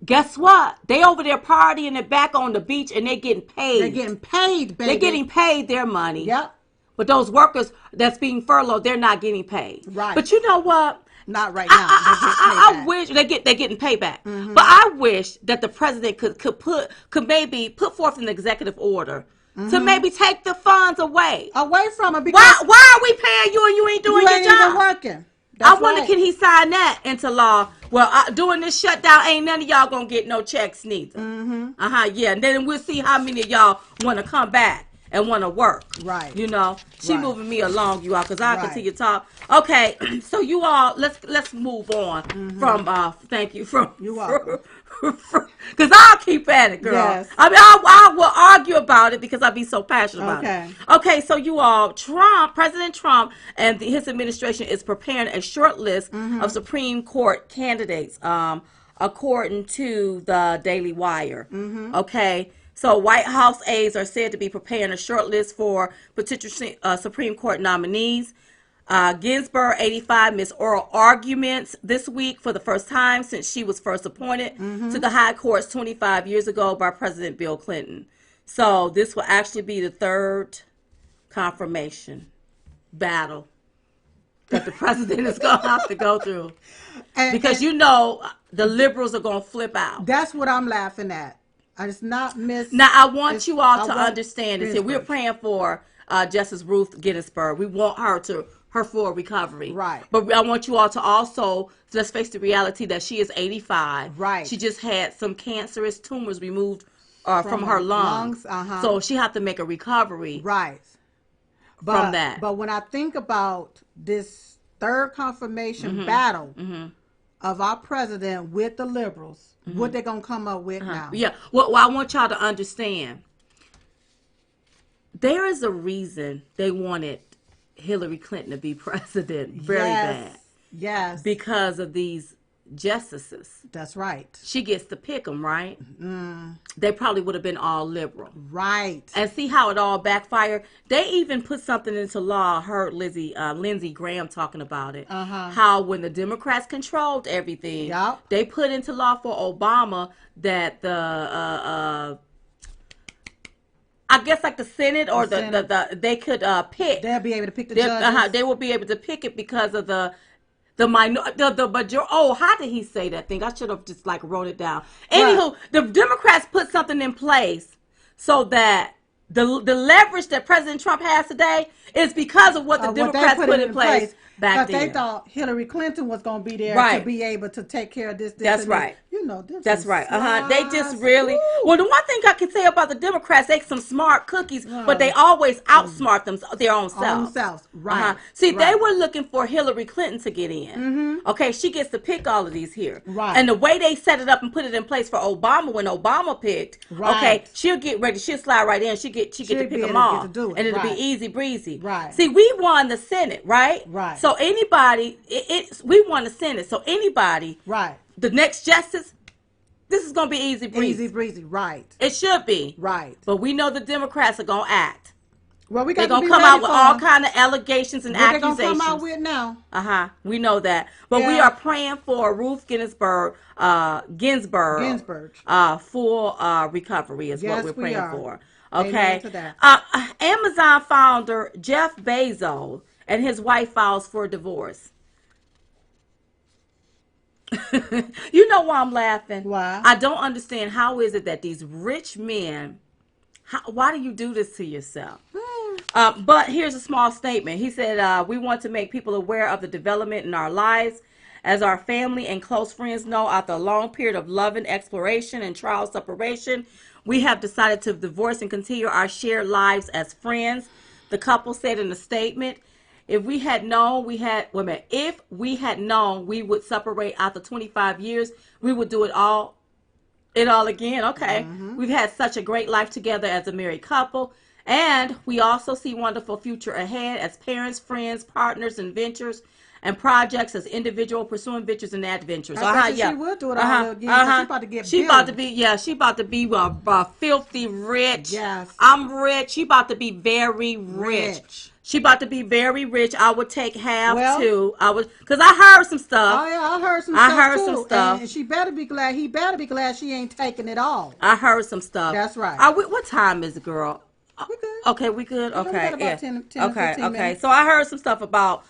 Guess what? They over there partying and back on the beach and they're getting paid. They're getting paid, baby. They're getting paid their money. Yep. But those workers that's being furloughed, they're not getting paid. Right. But you know what? Not right now. I wish they're getting payback. But I wish that the president could maybe put forth an executive order to maybe take the funds away from them. Because why are we paying you and you ain't doing your job? Even working. I wonder, can he sign that into law? Well, during this shutdown, ain't none of y'all gonna get no checks neither. Yeah. And then we'll see how many of y'all want to come back and want to work. Right. You know, she Right. moving me along, you all, because I'll Right. continue to talk. Okay, so you all, let's move on from. Thank you from. You're welcome. Because I'll keep at it, girl. Yes. I mean, I will argue about it because I'll be so passionate about Okay. it. Okay, so you all, President Trump and his administration is preparing a short list of Supreme Court candidates, according to the Daily Wire. Okay, so White House aides are said to be preparing a short list for potential Supreme Court nominees. Ginsburg, 85, missed oral arguments this week for the first time since she was first appointed to the high courts 25 years ago by President Bill Clinton. So this will actually be the third confirmation battle that the president is going to have to go through. Because you know the liberals are going to flip out. That's what I'm laughing at. It's not Miss. Now, I want you all to understand this here. We're praying for Justice Ruth Ginsburg. We want her full recovery. Right. But I want you all to also, let's face the reality that she is 85. Right. She just had some cancerous tumors removed from her lungs. So she had to make a recovery. Right. From that. But when I think about this third confirmation battle of our president with the liberals, what they're going to come up with now. Yeah. Well, I want y'all to understand. There is a reason they wanted Hillary Clinton to be president very bad. Yes. Because of these justices. That's right. She gets to pick them, right? They probably would have been all liberal. Right. And see how it all backfired? They even put something into law. I heard Lindsey Graham talking about it. How when the Democrats controlled everything, they put into law for Obama that the I guess like the Senate or the they could pick. They'll be able to pick the judges. They will be able to pick it because of the majority. Oh, how did he say that thing? I should have just like wrote it down. Anywho, the Democrats put something in place so that the leverage that President Trump has today is because of what the Democrats put in place back then. But they thought Hillary Clinton was going to be there to be able to take care of this. That's right. You know, that's right. They just really. Well, the one thing I can say about the Democrats, they some smart cookies, but they always outsmart their own selves. Right. See, they were looking for Hillary Clinton to get in. Okay, she gets to pick all of these here. Right. And the way they set it up and put it in place for Obama when Obama picked, okay, she'll get ready. She'll slide right in. She get to pick them all, and it'll be easy breezy. Right. See, we won the Senate, right? Right. So anybody, we won the Senate. So anybody, right. The next justice, this is going to be easy breezy. Easy breezy, right. It should be. Right. But we know the Democrats are going to act. Well, we got They're going to come out with all kind of allegations and accusations. They're going to come out with now. We know that. But we are praying for Ruth Ginsburg, full recovery is what we're praying for. Okay. Amazon founder Jeff Bezos and his wife files for divorce. You know why I'm laughing? Why? I don't understand. How is it that these rich men, why do you do this to yourself? But here's a small statement. He said, we want to make people aware of the development in our lives. As our family and close friends know, after a long period of love and exploration and trial separation, we have decided to divorce and continue our shared lives as friends. The couple said in a statement, if we had known we would separate after 25 years, we would do it all again. Okay. We've had such a great life together as a married couple. And we also see wonderful future ahead as parents, friends, partners, and ventures and projects as individual pursuing ventures and adventures. She would do it all again. She's about to get She about to be filthy rich. Yes. I'm rich. She about to be very rich. She about to be very rich. I would take half too. Because I heard some stuff. Oh yeah, I heard some stuff. And she better be glad. He better be glad she ain't taking it all. I heard some stuff. That's right. What time is it, girl? We good. Okay, we good. Okay, we got about 10 okay. 15 minutes. So I heard some stuff about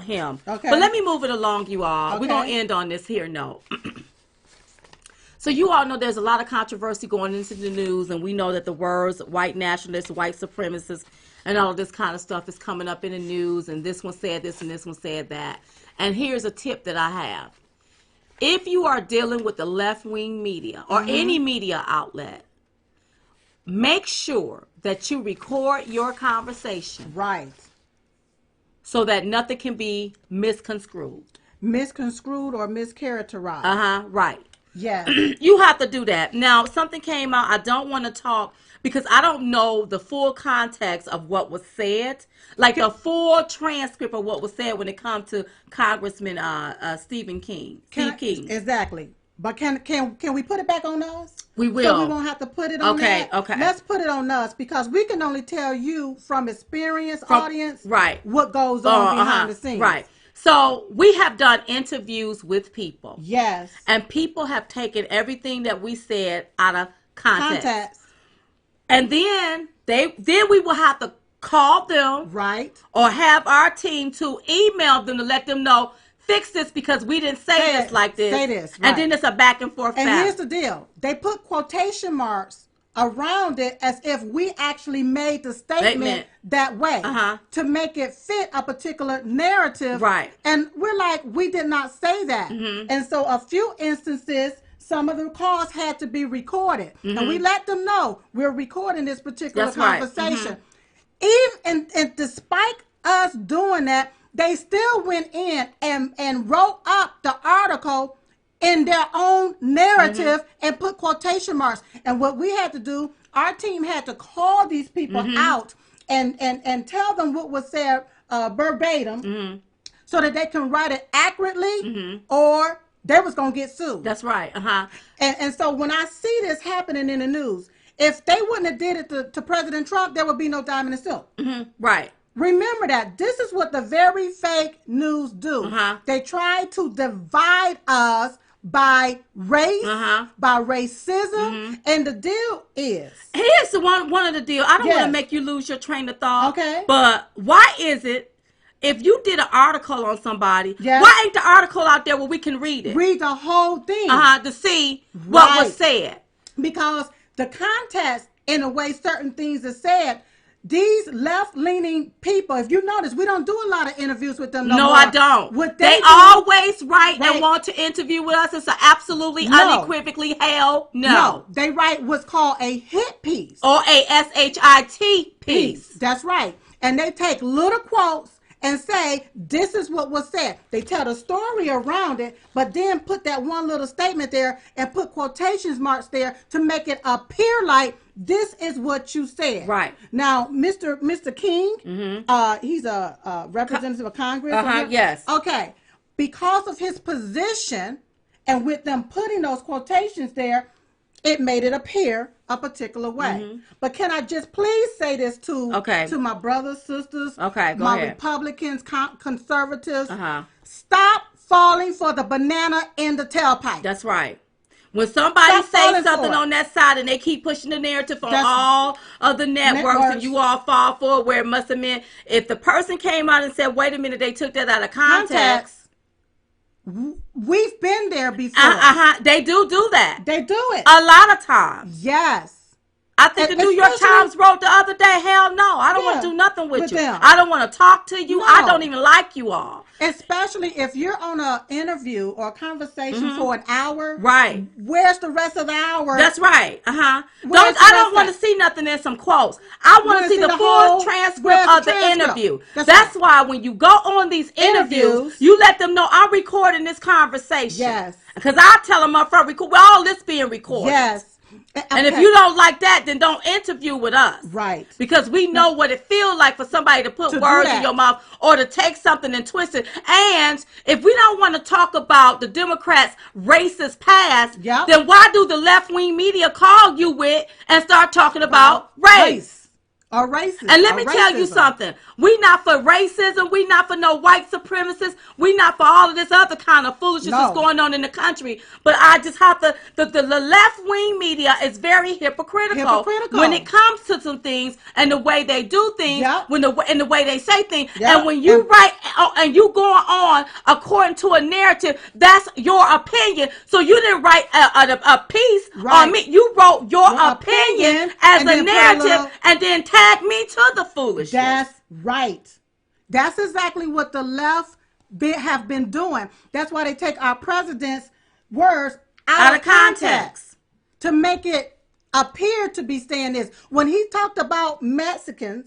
him. Okay. But let me move it along, you all. Okay. We're gonna end on this here note. So you all know there's a lot of controversy going into the news, and we know that the words white nationalists, white supremacists, and all of this kind of stuff is coming up in the news, and this one said this and this one said that. And here's a tip that I have. If you are dealing with the left-wing media or any media outlet, make sure that you record your conversation. Right. So that nothing can be misconstrued. Misconstrued or mischaracterized. Right. Yeah. You have to do that. Now, something came out. I don't want to talk because I don't know the full context of what was said. Like the full transcript of what was said when it comes to Congressman Steve King. Exactly. But can we put it back on us? We will. So we won't have to put it on that? Okay. Let's put it on us because we can only tell you from experience, audience, right, what goes on behind the scenes. Right. So we have done interviews with people. Yes. And people have taken everything that we said out of context. And then we will have to call them. Right. Or have our team to email them to let them know, fix this because we didn't say this like this. Say this. Right. And then it's a back and forth. And here's the deal. They put quotation marks around it as if we actually made the statement that way to make it fit a particular narrative. Right. And we're like, we did not say that. And so a few instances, some of the calls had to be recorded. And we let them know we're recording this particular conversation. Even and despite us doing that, they still went in and wrote up the article in their own narrative and put quotation marks. And what we had to do, our team had to call these people out and tell them what was said verbatim so that they can write it accurately or they was going to get sued. That's right. And so when I see this happening in the news, if they wouldn't have did it to President Trump, there would be no diamond and silk. Right. Remember that. This is what the very fake news do. They try to divide us by race, by racism, and the deal is... Here's one of the deal. I don't want to make you lose your train of thought. Okay. But why is it, if you did an article on somebody, why ain't the article out there where we can read it? Read the whole thing. To see what was said. Because the context, in a way, certain things are said. These left-leaning people, if you notice, we don't do a lot of interviews with them no more. I don't. What they always write and want to interview with us. It's absolutely unequivocally hell no. No, they write what's called a hit piece. Or a SHIT piece. That's right. And they take little quotes and say, this is what was said. They tell the story around it, but then put that one little statement there and put quotations marks there to make it appear like this is what you said. Right. Now, Mr. King, he's a representative of Congress. Yes. Okay. Because of his position and with them putting those quotations there, it made it appear a particular way. But can I just please say this to my brothers, sisters, go my ahead. Republicans, conservatives, stop falling for the banana in the tailpipe. That's right. When somebody says something on that side and they keep pushing the narrative on all of the networks and you all fall for it, where it must have meant if the person came out and said, wait a minute, they took that out of context. We've been there before. They do that. They do it. A lot of times. Yes. I think the New York Times wrote the other day, hell no, I don't want to do nothing with you. I don't want to talk to you. I don't even like you all. Especially if you're on an interview or a conversation for an hour. Right. Where's the rest of the hour? That's right. I don't want to see nothing in some quotes. I want to see the full transcript of the interview. That's why when you go on these interviews, you let them know I'm recording this conversation. Yes. Because I tell them up front, all this being recorded. Yes. And if you don't like that, then don't interview with us. Right. Because we know what it feels like for somebody to put words in your mouth or to take something and twist it. And if we don't want to talk about the Democrats' racist past, then why do the left-wing media call you with and start talking about race? Or racism. And let me tell you something. We not for racism. We not for no white supremacists. We not for all of this other kind of foolishness that's going on in the country. But I just have to, the left-wing media is very hypocritical when it comes to some things and the way they do things, and the way they say things. And when you write and you going on according to a narrative, that's your opinion. So you didn't write a piece on me. You wrote your opinion as a narrative and then tag me to the foolishness. That's right. That's exactly what the left have been doing. That's why they take our president's words out of context to make it appeared to be saying this. When he talked about Mexicans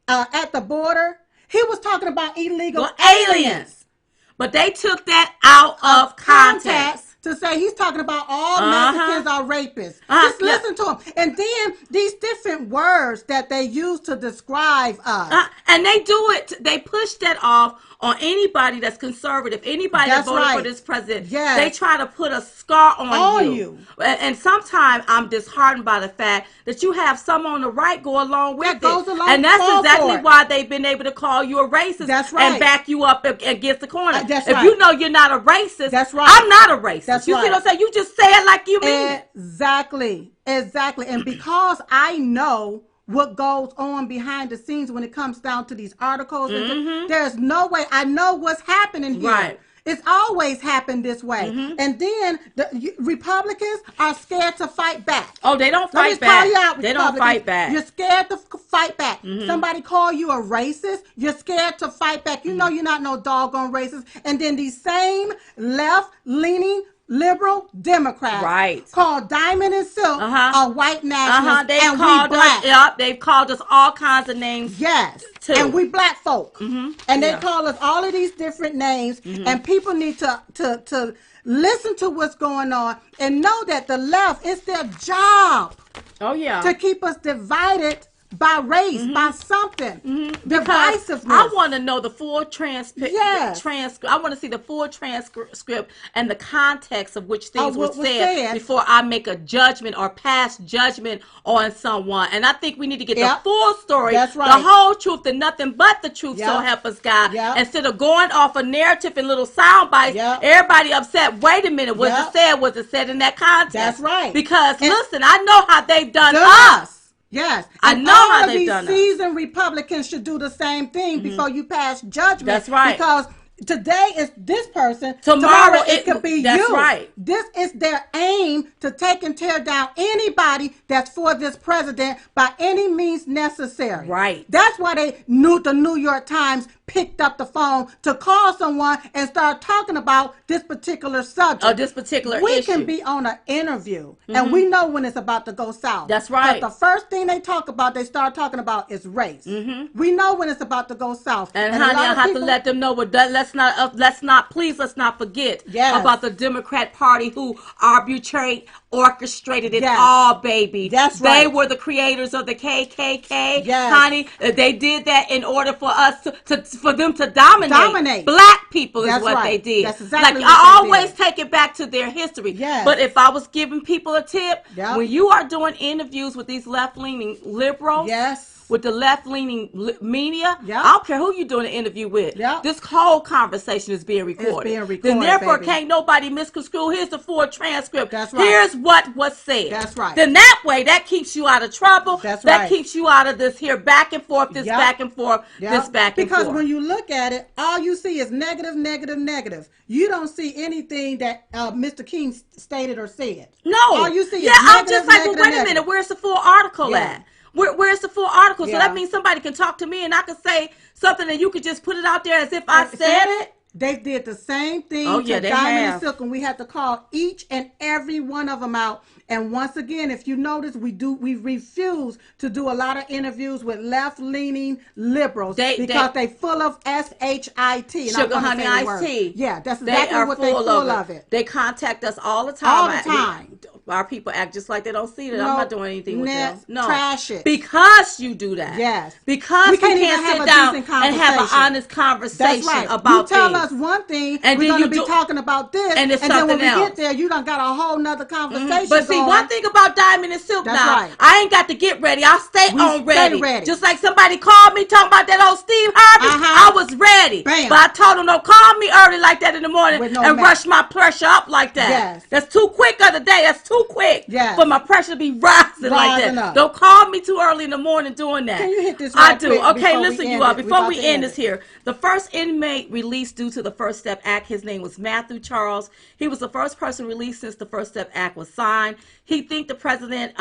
at the border, he was talking about illegal aliens. But they took that out of context. To say he's talking about all Mexicans are rapists. Just listen to him. And then these different words that they use to describe us. And they do it. They push that off on anybody that's conservative, anybody that voted for this president. They try to put a scar on you. And sometimes I'm disheartened by the fact that you have some on the right go along with it. And that's exactly why they've been able to call you a racist and back you up against the corner. If you know you're not a racist, I'm not a racist. You see what I'm saying? You just say it like you mean it. Exactly. And because I know what goes on behind the scenes when it comes down to these articles, there's no way. I know what's happening here. Right. It's always happened this way. And then the Republicans are scared to fight back. Oh, they don't fight back. They don't fight back. You're scared to fight back. Somebody call you a racist, you're scared to fight back. You know you're not no doggone racist. And then these same left-leaning liberal Democrats called Diamond and Silk are white nationalists, and we black. They've called us all kinds of names. Yes, too. And we black folk, and they call us all of these different names. And people need to listen to what's going on and know that the left, it's their job. To keep us divided by race, by something. Divisiveness. I want to know the full transcript. I want to see the full transcript and the context of which things were said before I make a judgment or pass judgment on someone. And I think we need to get the full story, the whole truth, and nothing but the truth. So help us God. Instead of going off a narrative and little sound bites, everybody upset. Wait a minute, was it said in that context? That's right. Because listen, I know how they've done us. Yes, I know how they've done it. Seasoned Republicans should do the same thing before you pass judgment. That's right. Because today is this person. Tomorrow it could be you. That's right. This is their aim to take and tear down anybody that's for this president by any means necessary. Right. That's why the New York Times picked up the phone to call someone and start talking about this particular subject. Or this particular issue. We can be on an interview and we know when it's about to go south. That's right. But the first thing they start talking about is race. We know when it's about to go south. And honey, I have to let them know what let's not forget about the Democrat Party who orchestrated it all, baby. That's right. They were the creators of the KKK, honey. They did that in order for us for them to dominate black people. Is what they did. That's exactly what I always take it back to their history. But if I was giving people a tip, when you are doing interviews with these left-leaning liberals, with the left-leaning media, I don't care who you're doing an interview with. This whole conversation is being recorded. It's being recorded, then therefore baby. Can't nobody misconstrue. Here's the full transcript. That's right. Here's what was said. That's right. Then that way, that keeps you out of trouble. That's that right. keeps you out of this here back and forth, this back and forth, this back and forth. Because when you look at it, all you see is negative, negative, negative. You don't see anything that Mr. King stated or said. No. All you see is I'm negative, just like, negative, well, wait a minute. Where's the full article at? Where's the full article? So Yeah. that means somebody can talk to me and I can say something and you could just put it out there as if I said it. They did the same thing to to Diamond and Silk, and we had to call each and every one of them out. And once again, if you notice, we refuse to do a lot of interviews with left-leaning liberals because they full of S-H-I-T. Sugar, honey, iced tea. Yeah, that's exactly what they full of it. They contact us all the time. All the time. Our people act just like they don't see that. No, I'm not doing anything with them. No. Trash it. Because you do that. Yes. Because we can't sit down and have an honest conversation about things. You tell things. us one thing, and we're going to be talking about this, and then when we get there, you done got a whole nother conversation. But see, one thing about Diamond and Silk now, I ain't got to get ready. I'll stay ready. Just like somebody called me talking about that old Steve Harvey, I was ready. Bam. But I told them, don't call me early like that in the morning and rush my pressure up like that. Yes. That's too quick of the day. That's too quick. Yes. For my pressure to be rising like that. Up. Don't call me too early in the morning doing that. Can you hit this I right do. quick Okay, before listen, we you all. end it? Before we end this here, the first inmate released due to the First Step Act, his name was Matthew Charles. He was the first person released since the First Step Act was signed. He thanked President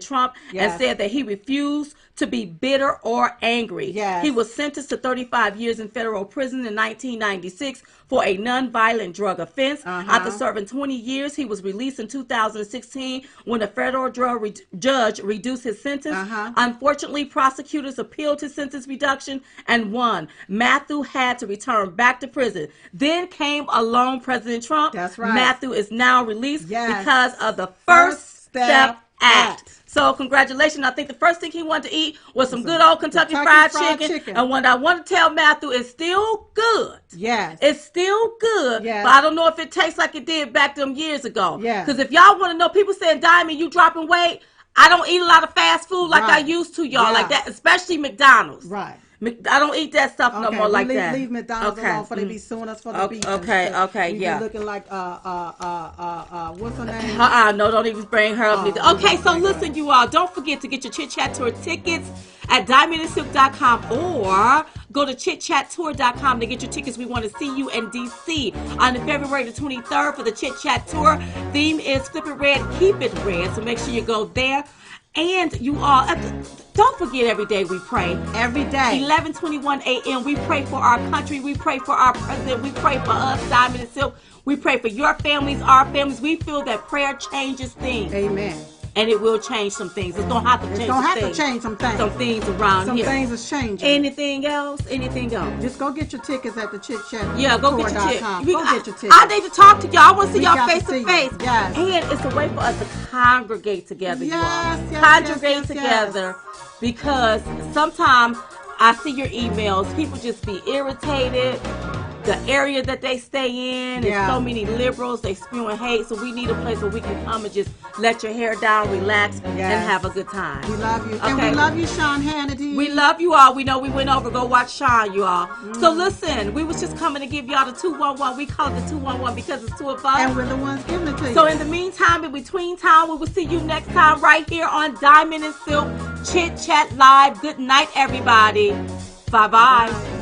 Trump and said that he refused to be bitter or angry. Yes. He was sentenced to 35 years in federal prison in 1996 for a nonviolent drug offense. After serving 20 years, he was released in 2000. 2016 when a federal judge reduced his sentence. Unfortunately, prosecutors appealed his sentence reduction and won. Matthew had to return back to prison. Then came along President Trump. That's right. Matthew is now released because of the First Step Act. So congratulations. I think the first thing he wanted to eat was some good old Kentucky Fried Chicken. And what I want to tell Matthew is still good. Yes. It's still good. Yes. But I don't know if it tastes like it did back them years ago. Yeah. Because if y'all want to know, people saying, Diamond, you dropping weight. I don't eat a lot of fast food like I used to, y'all. Like that, especially McDonald's. Right. I don't eat that stuff no more like that. Leave McDonald's alone before they be suing us for the beef. Okay, we yeah. Be looking like what's her name? No, don't even bring her up. Okay, so listen, you all, don't forget to get your Chit Chat Tour tickets at diamondandsilk.com or go to chitchattour.com to get your tickets. We want to see you in DC on February the 23rd for the Chit Chat Tour. Theme is Flip It Red, Keep It Red. So make sure you go there. And you all, don't forget every day we pray. Every day. 11:21 a.m. We pray for our country. We pray for our president. We pray for us, Diamond and Silk. We pray for your families, our families. We feel that prayer changes things. Amen. And it will change some things. It's going to have to change some things. It's going to have to change some things. Some things around here. Some things is changing. Anything else? Anything else? Just go get your tickets at the Chit Chat. Yeah, go get your tickets. Go get your tickets. I need to talk to y'all. I want to see y'all face to face. Yes. And it's a way for us to congregate together, you all. Yes, Congregate together because sometimes I see your emails. People just be irritated. The area that they stay in, there's so many liberals, they spewing hate, so we need a place where we can come and just let your hair down, relax, and have a good time. We love you. Okay. And we love you, Sean Hannity. We love you all. We know we went over. Go watch Sean, you all. So listen, we was just coming to give y'all the 211. We call it the 211 because it's two of us. And we're the ones giving it to you. So in the meantime, in between time, we will see you next time right here on Diamond and Silk Chit Chat Live. Good night, everybody. Bye-bye.